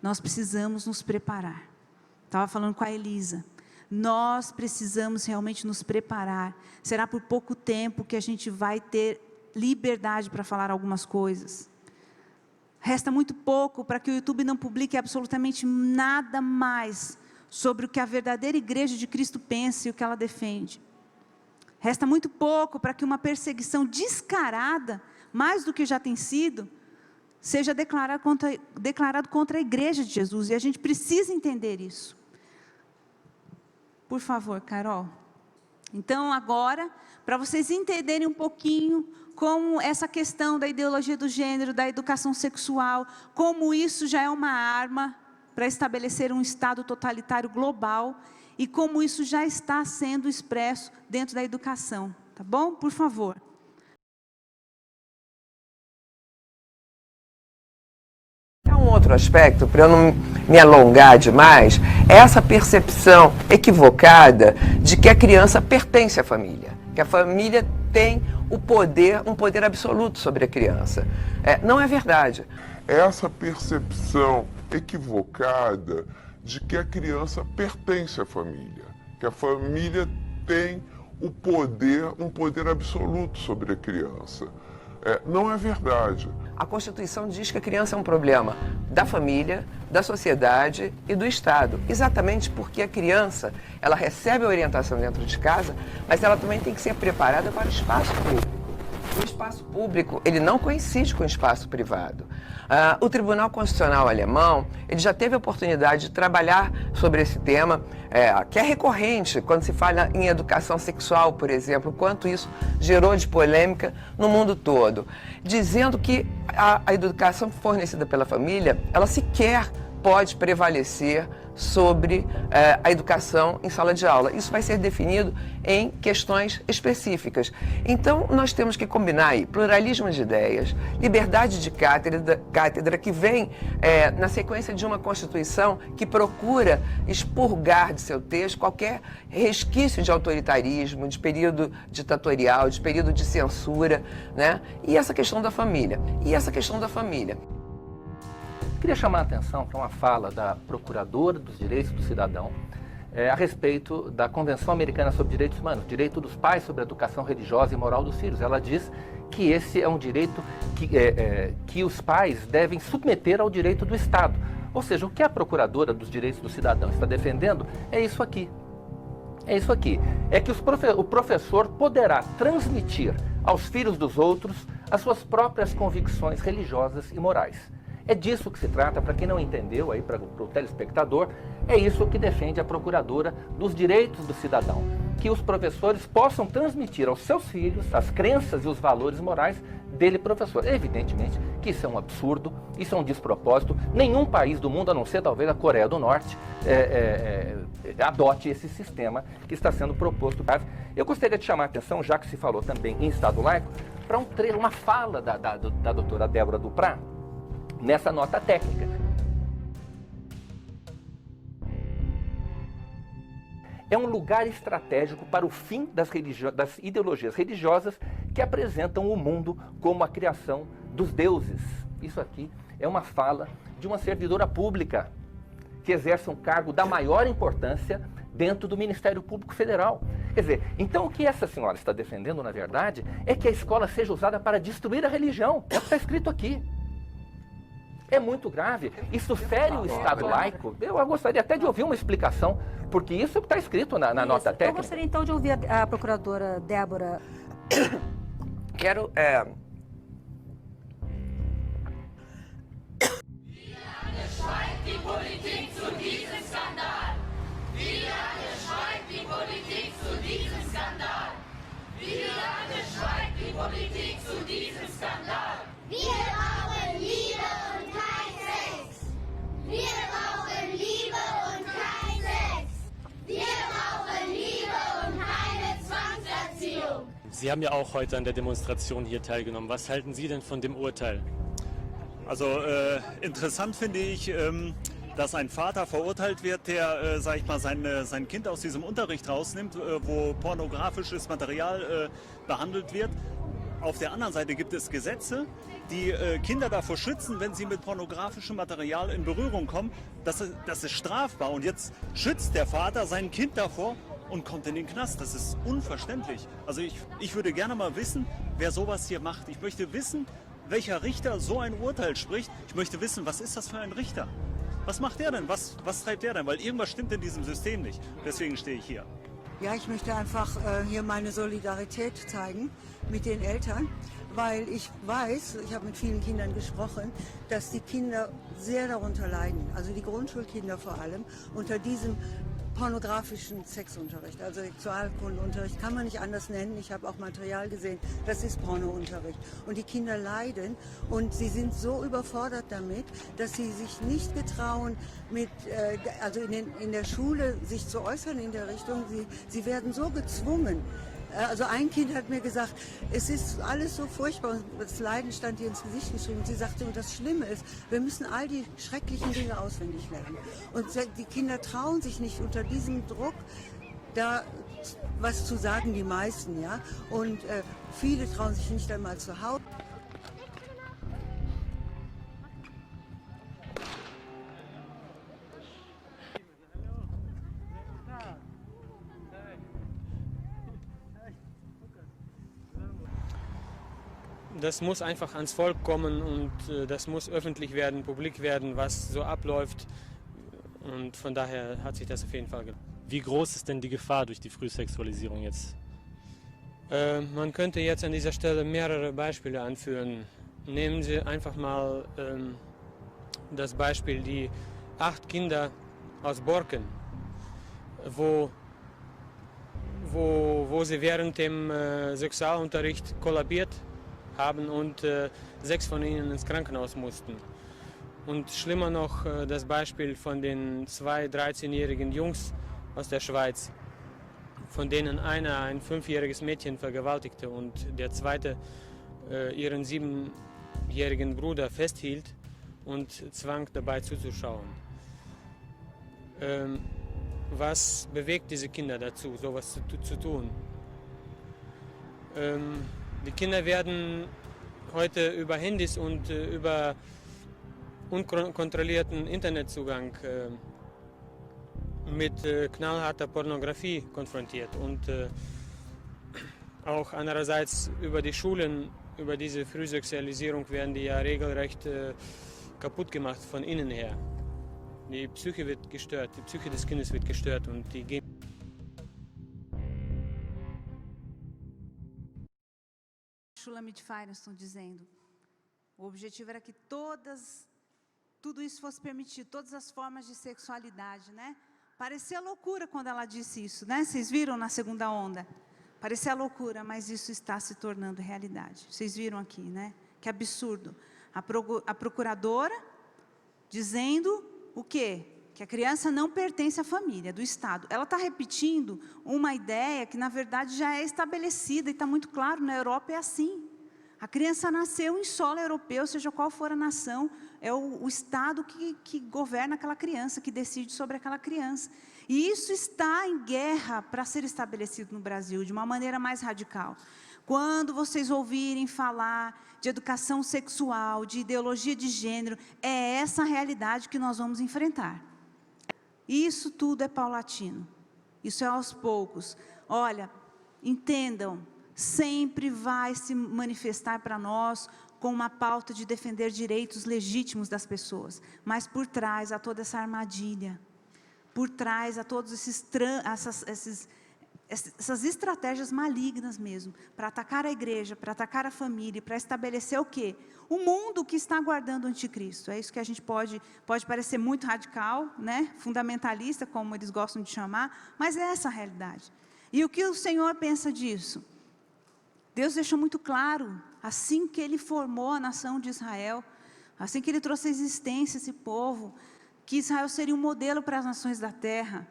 nós precisamos nos preparar. Estava falando com a Elisa. Nós precisamos realmente nos preparar. Será por pouco tempo que a gente vai ter liberdade para falar algumas coisas. Resta muito pouco para que o YouTube não publique absolutamente nada mais sobre o que a verdadeira igreja de Cristo pensa e o que ela defende. Resta muito pouco para que uma perseguição descarada, mais do que já tem sido, seja declarado contra a igreja de Jesus, e a gente precisa entender isso. Por favor, Carol. Então, agora, para vocês entenderem um pouquinho como essa questão da ideologia do gênero, da educação sexual, como isso já é uma arma para estabelecer um Estado totalitário global, e como isso já está sendo expresso dentro da educação. Tá bom? Por favor. Um outro aspecto, para eu não me alongar demais, é essa percepção equivocada de que a criança pertence à família, que a família tem o poder, um poder absoluto sobre a criança. Não é verdade. Essa percepção equivocada de que a criança pertence à família, que a família tem o poder, um poder absoluto sobre a criança. Não é verdade. A Constituição diz que a criança é um problema da família, da sociedade e do Estado. Exatamente porque a criança, ela recebe a orientação dentro de casa, mas ela também tem que ser preparada para o espaço público. O espaço público, ele não coincide com o espaço privado. O Tribunal Constitucional alemão, ele já teve a oportunidade de trabalhar sobre esse tema, que é recorrente quando se fala em educação sexual, por exemplo, quanto isso gerou de polêmica no mundo todo, dizendo que a educação fornecida pela família, ela sequer pode prevalecer sobre a educação em sala de aula. Isso vai ser definido em questões específicas. Então, nós temos que combinar aí pluralismo de ideias, liberdade de cátedra que vem na sequência de uma Constituição que procura expurgar de seu texto qualquer resquício de autoritarismo, de período ditatorial, de período de censura, né? E essa questão da família. Queria chamar a atenção para uma fala da Procuradora dos Direitos do Cidadão a respeito da Convenção Americana sobre Direitos Humanos, direito dos pais sobre a educação religiosa e moral dos filhos. Ela diz que esse é um direito que os pais devem submeter ao direito do Estado. Ou seja, o que a Procuradora dos Direitos do Cidadão está defendendo é isso aqui. É que o professor poderá transmitir aos filhos dos outros as suas próprias convicções religiosas e morais. É disso que se trata, para quem não entendeu, aí para o telespectador, é isso que defende a Procuradora dos Direitos do Cidadão, que os professores possam transmitir aos seus filhos as crenças e os valores morais dele, professor. Evidentemente que isso é um absurdo, isso é um despropósito. Nenhum país do mundo, a não ser talvez a Coreia do Norte, adote esse sistema que está sendo proposto. Eu gostaria de chamar a atenção, já que se falou também em Estado laico, para uma fala da doutora Débora Duprat, nessa nota técnica. É um lugar estratégico para o fim das ideologias religiosas que apresentam o mundo como a criação dos deuses. Isso aqui é uma fala de uma servidora pública que exerce um cargo da maior importância dentro do Ministério Público Federal. Quer dizer, então o que essa senhora está defendendo, na verdade, é que a escola seja usada para destruir a religião. É o que está escrito aqui. É muito grave. Isso fere o Estado laico. Eu gostaria até de ouvir uma explicação, porque isso está escrito na nota técnica. Eu gostaria então de ouvir a Procuradora Débora. Quero... Sie haben ja auch heute an der Demonstration hier teilgenommen. Was halten Sie denn von dem Urteil? Also interessant finde ich, dass ein Vater verurteilt wird, der, sag ich mal, sein Kind aus diesem Unterricht rausnimmt, wo pornografisches Material behandelt wird. Auf der anderen Seite gibt es Gesetze, die Kinder davor schützen, wenn sie mit pornografischem Material in Berührung kommen. Das ist strafbar. Und jetzt schützt der Vater sein Kind davor und kommt in den Knast. Das ist unverständlich. Also ich würde gerne mal wissen, wer sowas hier macht. Ich möchte wissen, welcher Richter so ein Urteil spricht. Ich möchte wissen, was ist das für ein Richter? Was macht der denn? Was treibt der denn? Weil irgendwas stimmt in diesem System nicht. Deswegen stehe ich hier. Ja, ich möchte einfach hier meine Solidarität zeigen mit den Eltern, weil ich weiß, ich habe mit vielen Kindern gesprochen, dass die Kinder sehr darunter leiden, also die Grundschulkinder vor allem, unter diesem pornografischen Sexunterricht, also Sexualkundeunterricht, kann man nicht anders nennen. Ich habe auch Material gesehen, das ist Pornounterricht. Und die Kinder leiden und sie sind so überfordert damit, dass sie sich nicht getrauen, also in der Schule sich zu äußern in der Richtung. Sie werden so gezwungen. Also ein Kind hat mir gesagt, es ist alles so furchtbar und das Leiden stand ihr ins Gesicht geschrieben. Und sie sagte, und das Schlimme ist, wir müssen all die schrecklichen Dinge auswendig lernen. Und die Kinder trauen sich nicht unter diesem Druck, da was zu sagen, die meisten, ja. Und viele trauen sich nicht einmal zu Hause. Das muss einfach ans Volk kommen und das muss öffentlich werden, publik werden, was so abläuft. Und von daher hat sich das auf jeden Fall gelohnt. Wie groß ist denn die Gefahr durch die Frühsexualisierung jetzt? Man könnte jetzt an dieser Stelle mehrere Beispiele anführen. Nehmen Sie einfach mal das Beispiel die 8 Kinder aus Borken, wo sie während dem Sexualunterricht kollabiert haben und 6 von ihnen ins Krankenhaus mussten. Und schlimmer noch das Beispiel von den 2 13-jährigen Jungs aus der Schweiz, von denen einer ein 5-jähriges Mädchen vergewaltigte und der zweite ihren 7-jährigen Bruder festhielt und zwang dabei zuzuschauen. Was bewegt diese Kinder dazu, sowas zu tun? Die Kinder werden heute über Handys und über unkontrollierten Internetzugang mit knallharter Pornografie konfrontiert und auch andererseits über die Schulen, über diese Frühsexualisierung werden die ja regelrecht kaputt gemacht von innen her. Die Psyche wird gestört, die Psyche des Kindes wird gestört und die gehen. Shulamit Firestone dizendo, o objetivo era que tudo isso fosse permitido, todas as formas de sexualidade, né? Parecia loucura quando ela disse isso, né? Vocês viram na segunda onda? Parecia loucura, mas isso está se tornando realidade. Vocês viram aqui, né? Que absurdo. A procuradora dizendo o quê? Que a criança não pertence à família, do Estado. Ela está repetindo uma ideia que, na verdade, já é estabelecida, e está muito claro, na Europa é assim. A criança nasceu em solo europeu, seja qual for a nação, é o Estado que governa aquela criança, que decide sobre aquela criança. E isso está em guerra para ser estabelecido no Brasil, de uma maneira mais radical. Quando vocês ouvirem falar de educação sexual, de ideologia de gênero, é essa a realidade que nós vamos enfrentar. Isso tudo é paulatino, isso é aos poucos. Olha, entendam, sempre vai se manifestar para nós com uma pauta de defender direitos legítimos das pessoas, mas por trás há toda essa armadilha, por trás há todos essas estratégias malignas mesmo, para atacar a igreja, para atacar a família, para estabelecer o quê? O mundo que está aguardando o anticristo. É isso que a gente pode parecer muito radical, né? Fundamentalista, como eles gostam de chamar, mas é essa a realidade. E o que o Senhor pensa disso? Deus deixou muito claro, assim que Ele formou a nação de Israel, assim que Ele trouxe à existência esse povo, que Israel seria um modelo para as nações da terra,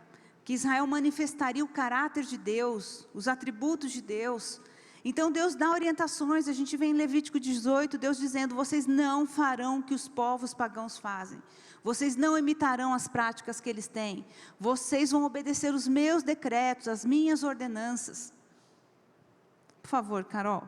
que Israel manifestaria o caráter de Deus, os atributos de Deus. Então Deus dá orientações, a gente vê em Levítico 18, Deus dizendo, vocês não farão o que os povos pagãos fazem, vocês não imitarão as práticas que eles têm, vocês vão obedecer os meus decretos, as minhas ordenanças. Por favor, Carol,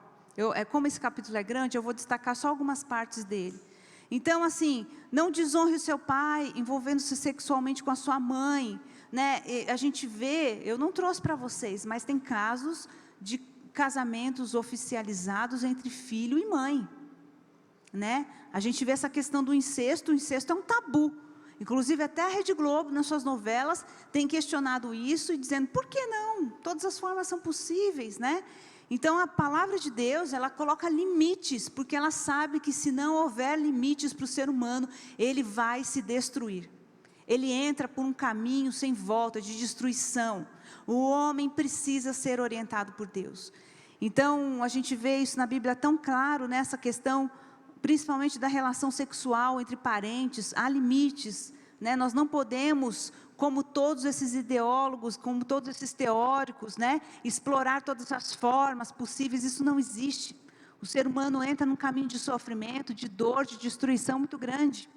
como esse capítulo é grande, eu vou destacar só algumas partes dele. Então, assim, não desonre o seu pai, envolvendo-se sexualmente com a sua mãe, né? A gente vê, eu não trouxe para vocês, mas tem casos de casamentos oficializados entre filho e mãe, né? A gente vê essa questão do incesto, o incesto é um tabu. Inclusive, até a Rede Globo, nas suas novelas, tem questionado isso e dizendo, por que não? Todas as formas são possíveis, né? Então, a palavra de Deus, ela coloca limites, porque ela sabe que se não houver limites para o ser humano, ele vai se destruir. Ele entra por um caminho sem volta, de destruição. O homem precisa ser orientado por Deus. Então, a gente vê isso na Bíblia tão claro, nessa questão, principalmente da relação sexual entre parentes, há limites, né? Nós não podemos, como todos esses ideólogos, como todos esses teóricos, né? Explorar todas as formas possíveis, isso não existe. O ser humano entra num caminho de sofrimento, de dor, de destruição muito grande.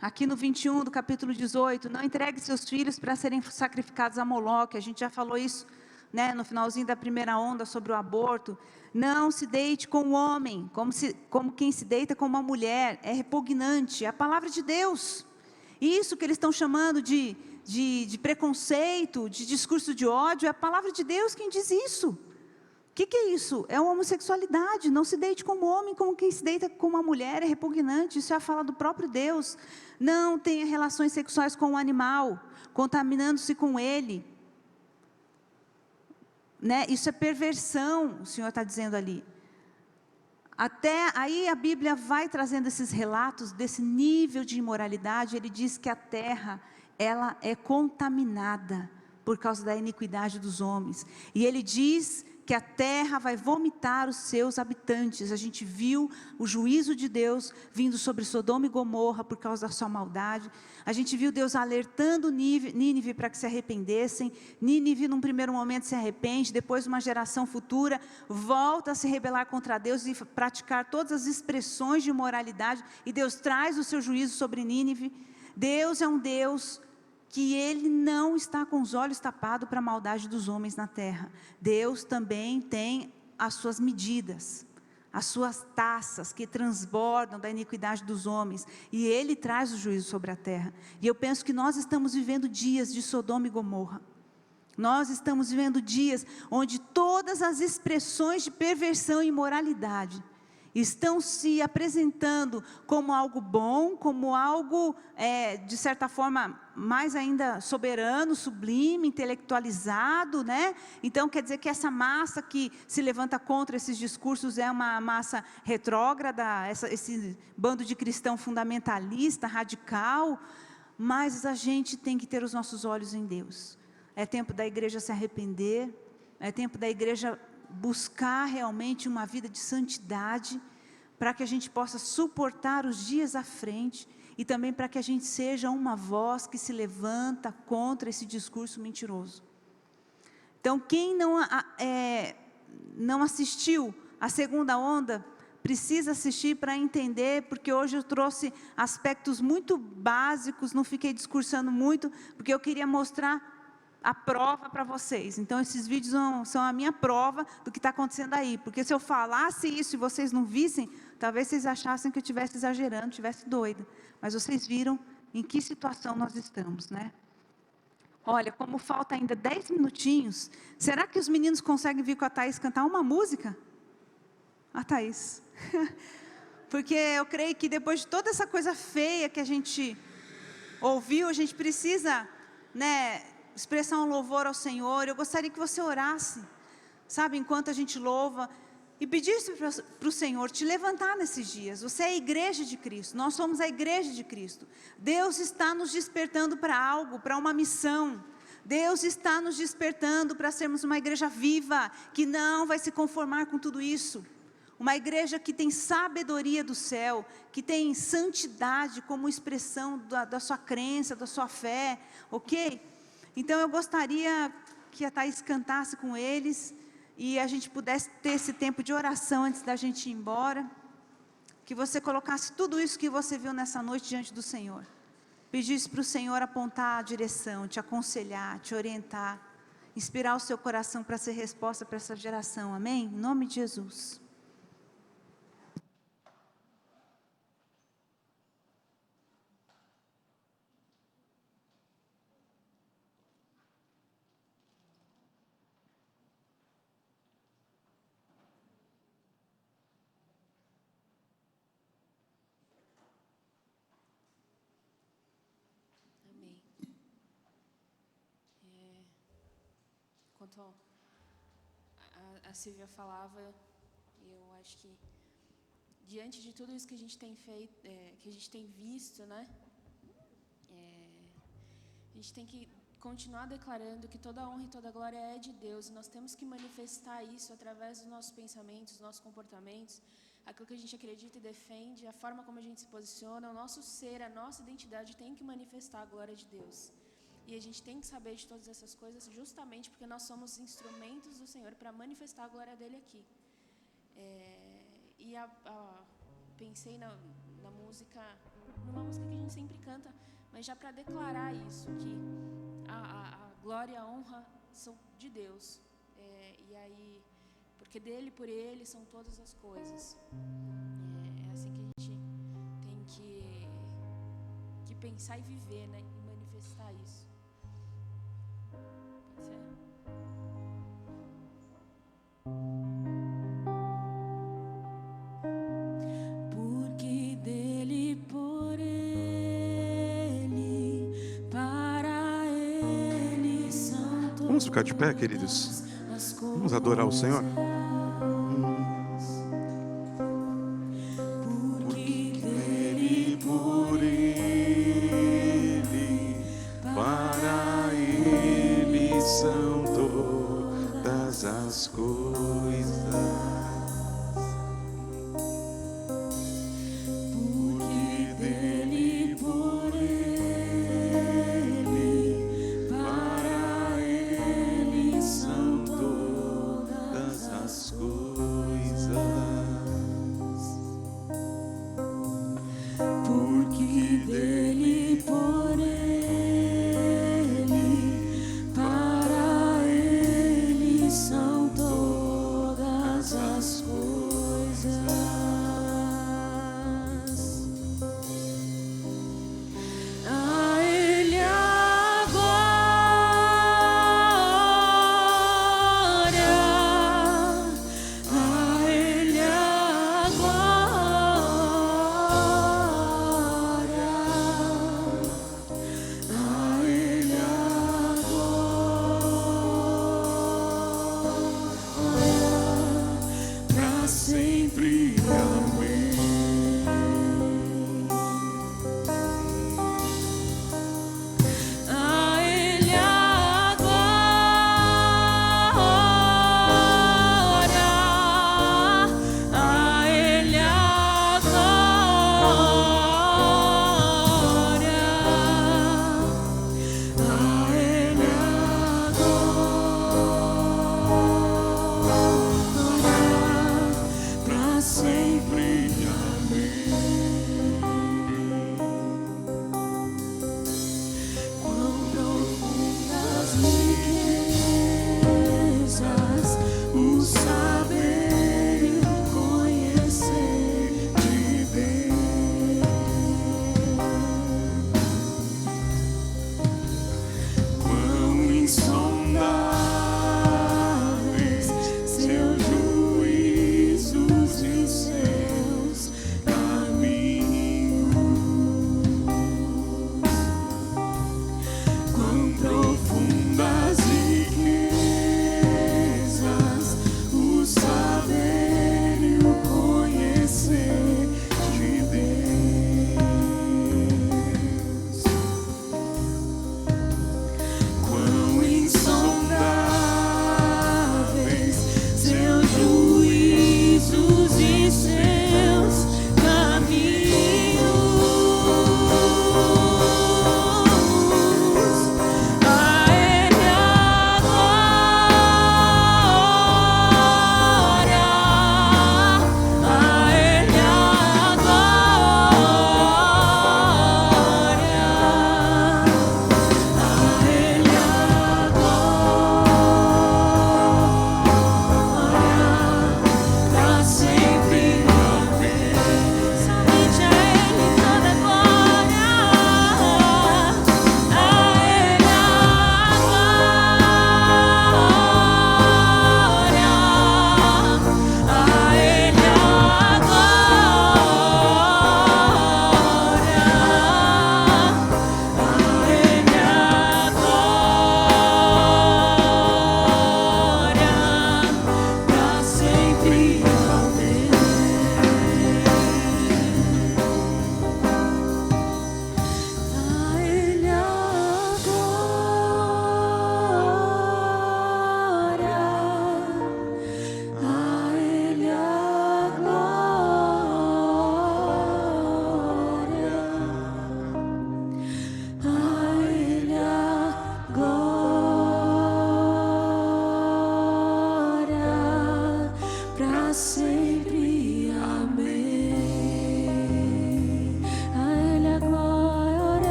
Aqui no 21 do capítulo 18, não entregue seus filhos para serem sacrificados a Moloque. A gente já falou isso, né, no finalzinho da primeira onda sobre o aborto. Não se deite com o homem, como quem se deita com uma mulher. É repugnante, é a palavra de Deus. Isso que eles estão chamando de preconceito, de discurso de ódio, é a palavra de Deus quem diz isso. O que é isso? É a homossexualidade. Não se deite como homem, como quem se deita com uma mulher, é repugnante. Isso é a fala do próprio Deus. Não tenha relações sexuais com o animal, contaminando-se com ele. Né? Isso é perversão, o Senhor está dizendo ali. Até aí a Bíblia vai trazendo esses relatos desse nível de imoralidade. Ele diz que a terra, ela é contaminada por causa da iniquidade dos homens. E ele diz que a terra vai vomitar os seus habitantes. A gente viu o juízo de Deus vindo sobre Sodoma e Gomorra por causa da sua maldade. A gente viu Deus alertando Nínive para que se arrependessem. Nínive, num primeiro momento, se arrepende, depois uma geração futura volta a se rebelar contra Deus e praticar todas as expressões de imoralidade, e Deus traz o seu juízo sobre Nínive. Deus é um Deus que Ele não está com os olhos tapados para a maldade dos homens na terra. Deus também tem as suas medidas, as suas taças que transbordam da iniquidade dos homens, e Ele traz o juízo sobre a terra. E eu penso que nós estamos vivendo dias de Sodoma e Gomorra. Nós estamos vivendo dias onde todas as expressões de perversão e imoralidade estão se apresentando como algo bom, como algo, de certa forma, mais ainda soberano, sublime, intelectualizado, né? Então, quer dizer que essa massa que se levanta contra esses discursos é uma massa retrógrada, esse bando de cristão fundamentalista, radical, mas a gente tem que ter os nossos olhos em Deus. É tempo da igreja se arrepender, é tempo da igreja buscar realmente uma vida de santidade, para que a gente possa suportar os dias à frente, e também para que a gente seja uma voz que se levanta contra esse discurso mentiroso. Então, quem não assistiu à segunda onda, precisa assistir para entender, porque hoje eu trouxe aspectos muito básicos, não fiquei discursando muito, porque eu queria mostrar a prova para vocês. Então, esses vídeos são a minha prova do que está acontecendo aí, porque se eu falasse isso e vocês não vissem, talvez vocês achassem que eu estivesse exagerando, estivesse doida, mas vocês viram em que situação nós estamos, né? Olha, como falta ainda 10 minutinhos, será que os meninos conseguem vir com a Thaís cantar uma música? A Thaís. Porque eu creio que depois de toda essa coisa feia que a gente ouviu, a gente precisa, né, expressar um louvor ao Senhor. Eu gostaria que você orasse, sabe, enquanto a gente louva, e pedisse para o Senhor te levantar nesses dias. Você é a igreja de Cristo, nós somos a igreja de Cristo. Deus está nos despertando para algo, para uma missão. Deus está nos despertando para sermos uma igreja viva, que não vai se conformar com tudo isso. Uma igreja que tem sabedoria do céu, que tem santidade como expressão da sua crença, da sua fé, ok? Então eu gostaria que a Thaís cantasse com eles, e a gente pudesse ter esse tempo de oração antes da gente ir embora, que você colocasse tudo isso que você viu nessa noite diante do Senhor, pedisse para o Senhor apontar a direção, te aconselhar, te orientar, inspirar o seu coração para ser resposta para essa geração, amém? Em nome de Jesus. Enquanto a Silvia falava, eu acho que diante de tudo isso que a gente tem feito, que a gente tem visto, né, a gente tem que continuar declarando que toda a honra e toda a glória é de Deus, e nós temos que manifestar isso através dos nossos pensamentos, dos nossos comportamentos, aquilo que a gente acredita e defende, a forma como a gente se posiciona, o nosso ser, a nossa identidade tem que manifestar a glória de Deus. E a gente tem que saber de todas essas coisas justamente porque nós somos instrumentos do Senhor para manifestar a glória dEle aqui. Pensei na música, numa música que a gente sempre canta, mas já para declarar isso, que a glória e a honra são de Deus. E aí, porque dEle, por Ele, são todas as coisas. É assim que a gente tem que pensar e viver, né? E manifestar isso. Pode ser? Vamos ficar de pé, queridos. Vamos adorar o Senhor. Porque dele, por ele, para ele são todas as coisas. Porque dele, por ele, para ele são todas as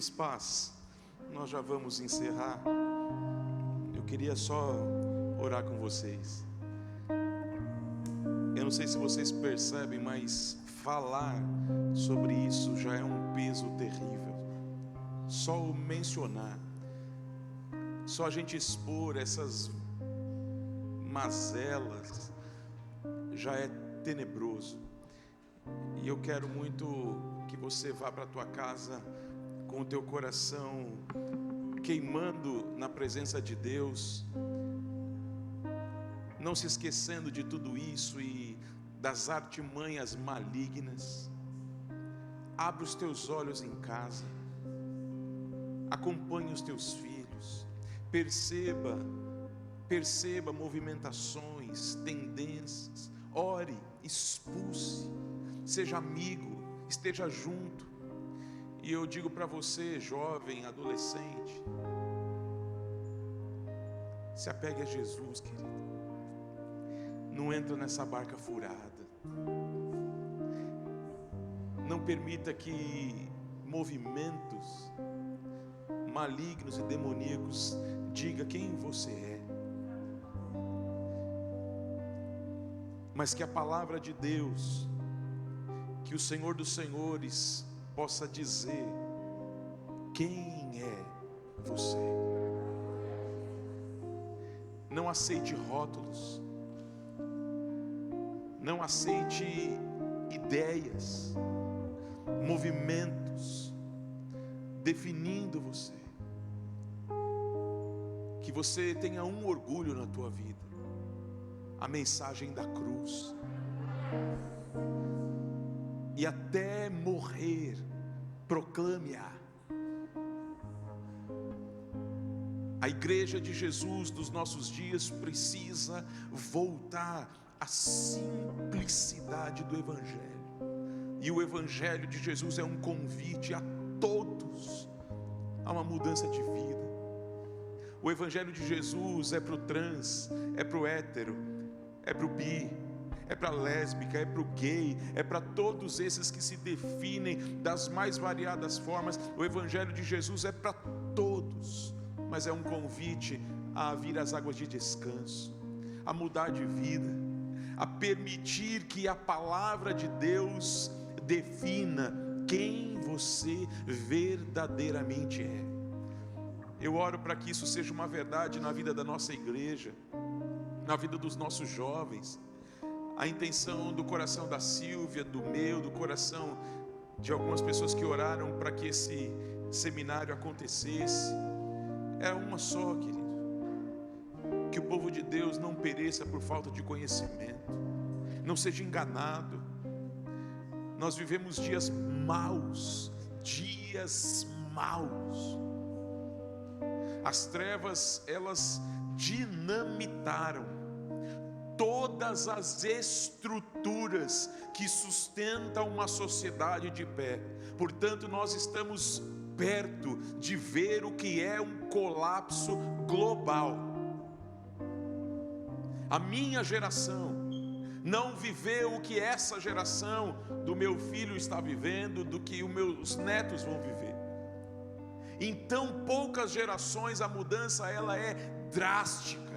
Queridos, paz, nós já vamos encerrar. Eu queria só orar com vocês. Eu não sei se vocês percebem, mas falar sobre isso já é um peso terrível. Só o mencionar, só a gente expor essas mazelas já é tenebroso. E eu quero muito que você vá para a tua casa com o teu coração queimando na presença de Deus, não se esquecendo de tudo isso e das artimanhas malignas. Abre os teus olhos em casa, acompanhe os teus filhos, perceba movimentações, tendências, ore, expulse, seja amigo, esteja junto. E eu digo para você, jovem, adolescente, se apegue a Jesus, querido. Não entra nessa barca furada. Não permita que movimentos malignos e demoníacos diga quem você é. Mas que a palavra de Deus, que o Senhor dos Senhores possa dizer quem é você. Não aceite rótulos, não aceite ideias, movimentos definindo você. Que você tenha um orgulho na tua vida: a mensagem da cruz. E até morrer, proclame-a. A igreja de Jesus dos nossos dias precisa voltar à simplicidade do Evangelho. E o Evangelho de Jesus é um convite a todos a uma mudança de vida. O Evangelho de Jesus é para o trans, é para o hétero, é para o bi, é para a lésbica, é para o gay, é para todos esses que se definem das mais variadas formas. O Evangelho de Jesus é para todos, mas é um convite a vir às águas de descanso, a mudar de vida, a permitir que a palavra de Deus defina quem você verdadeiramente é. Eu oro para que isso seja uma verdade na vida da nossa igreja, na vida dos nossos jovens. A intenção do coração da Silvia, do meu, do coração de algumas pessoas que oraram para que esse seminário acontecesse é uma só, querido: que o povo de Deus não pereça por falta de conhecimento, não seja enganado. Nós vivemos dias maus, As trevas, elas dinamitaram todas as estruturas que sustentam uma sociedade de pé. Portanto, nós estamos perto de ver o que é um colapso global. A minha geração não viveu o que essa geração do meu filho está vivendo, do que os meus netos vão viver. Em tão poucas gerações a mudança ela é drástica.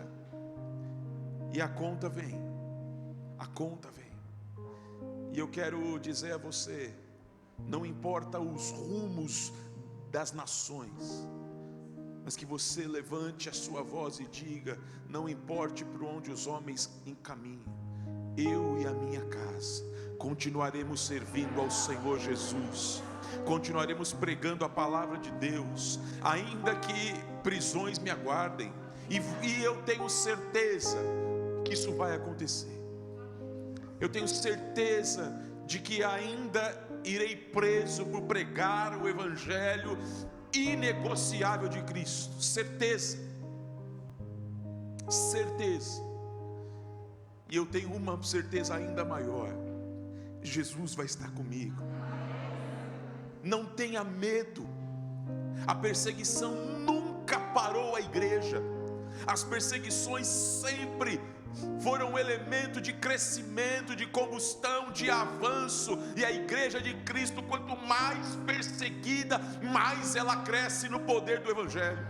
E a conta vem. E eu quero dizer a você, não importa os rumos das nações, mas que você levante a sua voz e diga: não importe por onde os homens encaminham, eu e a minha casa continuaremos servindo ao Senhor Jesus, continuaremos pregando a palavra de Deus, ainda que prisões me aguardem, e eu tenho certeza que isso vai acontecer. Eu tenho certeza de que ainda irei preso por pregar o evangelho inegociável de Cristo. Certeza. E eu tenho uma certeza ainda maior: Jesus vai estar comigo. Não tenha medo. A perseguição nunca parou a igreja. As perseguições sempre foram um elemento de crescimento, de combustão, de avanço. E a igreja de Cristo, quanto mais perseguida, mais ela cresce no poder do Evangelho.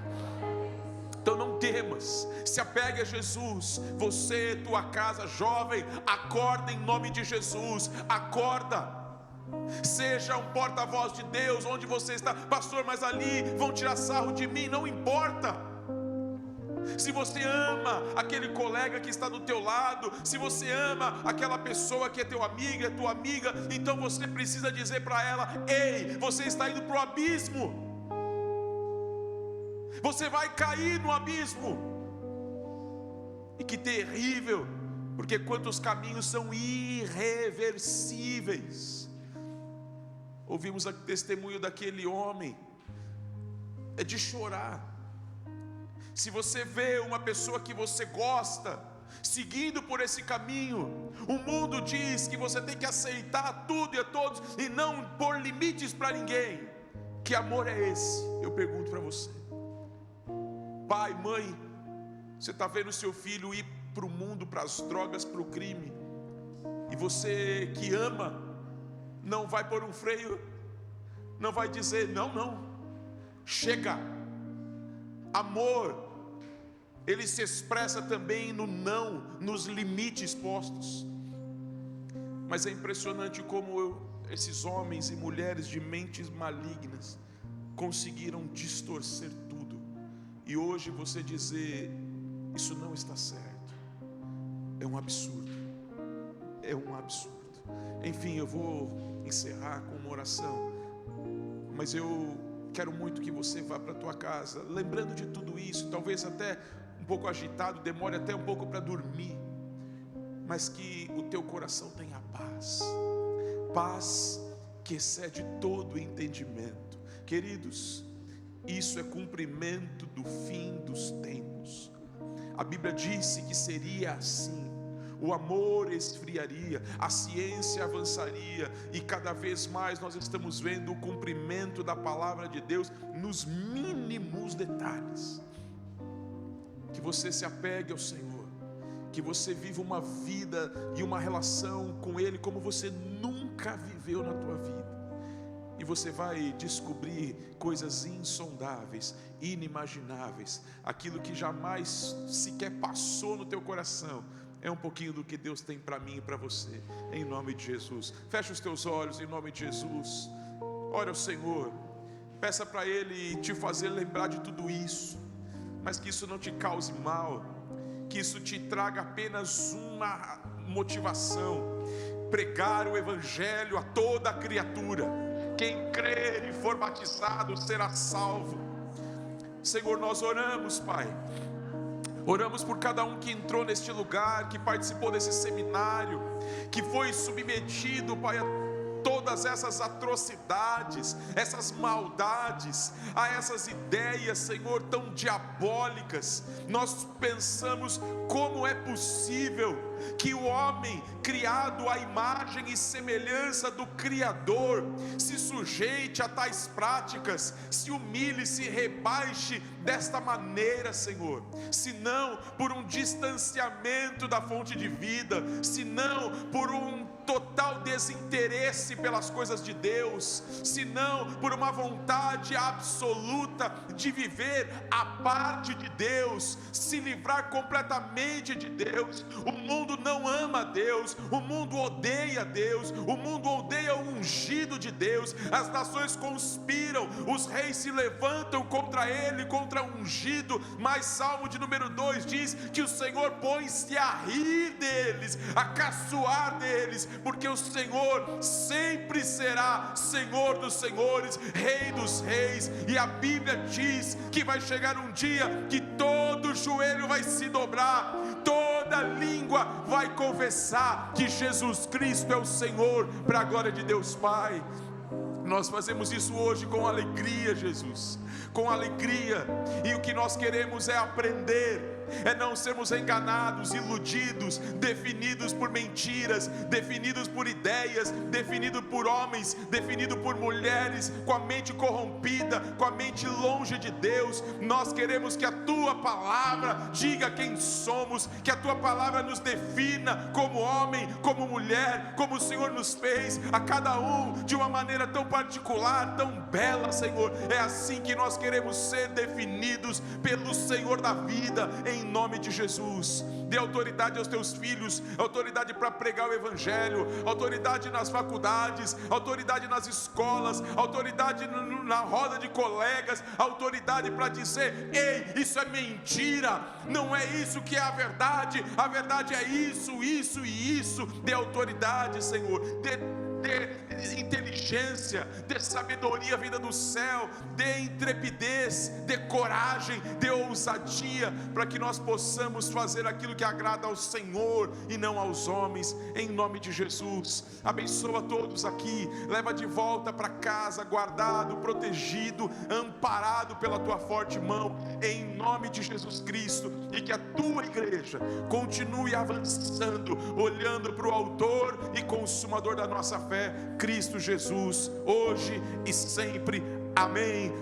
Então não temas, se apegue a Jesus. Você, tua casa, jovem, acorda em nome de Jesus, acorda. Seja um porta-voz de Deus onde você está. Pastor, mas ali vão tirar sarro de mim. Não importa. Se você ama aquele colega que está do teu lado, se você ama aquela pessoa que é teu amigo, é tua amiga, então você precisa dizer para ela: ei, você está indo para o abismo. Você vai cair no abismo. E que terrível, porque quantos caminhos são irreversíveis. Ouvimos o testemunho daquele homem, é de chorar. Se você vê uma pessoa que você gosta seguindo por esse caminho, o mundo diz que você tem que aceitar tudo e a todos e não pôr limites para ninguém. Que amor é esse? Eu pergunto para você. Pai, mãe, você está vendo seu filho ir para o mundo, para as drogas, para o crime, e você que ama, não vai pôr um freio, não vai dizer: não, chega. Amor, ele se expressa também no não, nos limites postos. Mas é impressionante como esses homens e mulheres de mentes malignas conseguiram distorcer tudo. E hoje você dizer: isso não está certo, é um absurdo. É um absurdo. Enfim, eu vou encerrar com uma oração, mas eu quero muito que você vá para a tua casa lembrando de tudo isso, talvez até um pouco agitado, demore até um pouco para dormir, mas que o teu coração tenha paz, paz que excede todo entendimento. Queridos, isso é cumprimento do fim dos tempos. A Bíblia disse que seria assim. O amor esfriaria, a ciência avançaria, e cada vez mais nós estamos vendo o cumprimento da palavra de Deus nos mínimos detalhes. Que você se apegue ao Senhor, que você viva uma vida e uma relação com Ele como você nunca viveu na tua vida. E você vai descobrir coisas insondáveis, inimagináveis. Aquilo que jamais sequer passou no teu coração é um pouquinho do que Deus tem para mim e para você, em nome de Jesus. Fecha os teus olhos em nome de Jesus. Ore ao Senhor, peça para Ele te fazer lembrar de tudo isso, mas que isso não te cause mal, que isso te traga apenas uma motivação: pregar o Evangelho a toda a criatura. Quem crer e for batizado será salvo. Senhor, nós oramos, Pai. Oramos por cada um que entrou neste lugar, que participou desse seminário, que foi submetido, Pai, a todas essas atrocidades, essas maldades, a essas ideias, Senhor, tão diabólicas. Nós pensamos: como é possível que o homem, criado à imagem e semelhança do Criador, se sujeite a tais práticas, se humilhe, se rebaixe desta maneira, Senhor? Se não por um distanciamento da fonte de vida, se não por um total desinteresse pelas coisas de Deus, se não por uma vontade absoluta de viver à parte de Deus, se livrar completamente de Deus. O mundo não ama Deus, o mundo odeia Deus, o mundo odeia o ungido de Deus. As nações conspiram, os reis se levantam contra ele, contra o ungido. Mas Salmo de número 2 diz que o Senhor põe-se a rir deles, a caçoar deles, porque o Senhor sempre será Senhor dos senhores, Rei dos reis. E a Bíblia diz que vai chegar um dia que todo joelho vai se dobrar, toda língua vai confessar que Jesus Cristo é o Senhor, para a glória de Deus Pai. Nós fazemos isso hoje com alegria, Jesus, com alegria, e o que nós queremos é aprender é não sermos enganados, iludidos, definidos por mentiras, definidos por ideias, definidos por homens, definidos por mulheres, com a mente corrompida, com a mente longe de Deus. Nós queremos que a tua palavra diga quem somos, que a tua palavra nos defina como homem, como mulher, como o Senhor nos fez, a cada um de uma maneira tão particular, tão bela, Senhor. É assim que nós queremos ser definidos pelo Senhor da vida, em nome de Jesus. Dê autoridade aos teus filhos, autoridade para pregar o Evangelho, autoridade nas faculdades, autoridade nas escolas, autoridade na roda de colegas, autoridade para dizer: ei, isso é mentira, não é isso que é a verdade é isso, isso e isso. Dê autoridade, Senhor, dê inteligência, dê sabedoria vinda do céu, dê intrepidez, dê coragem, dê ousadia, para que nós possamos fazer aquilo que agrada ao Senhor e não aos homens, em nome de Jesus. Abençoa todos aqui, leva de volta para casa, guardado, protegido, amparado pela tua forte mão, em nome de Jesus Cristo, e que a tua igreja continue avançando, olhando para o autor e consumador da nossa fé, Cristo Jesus, hoje e sempre. Amém.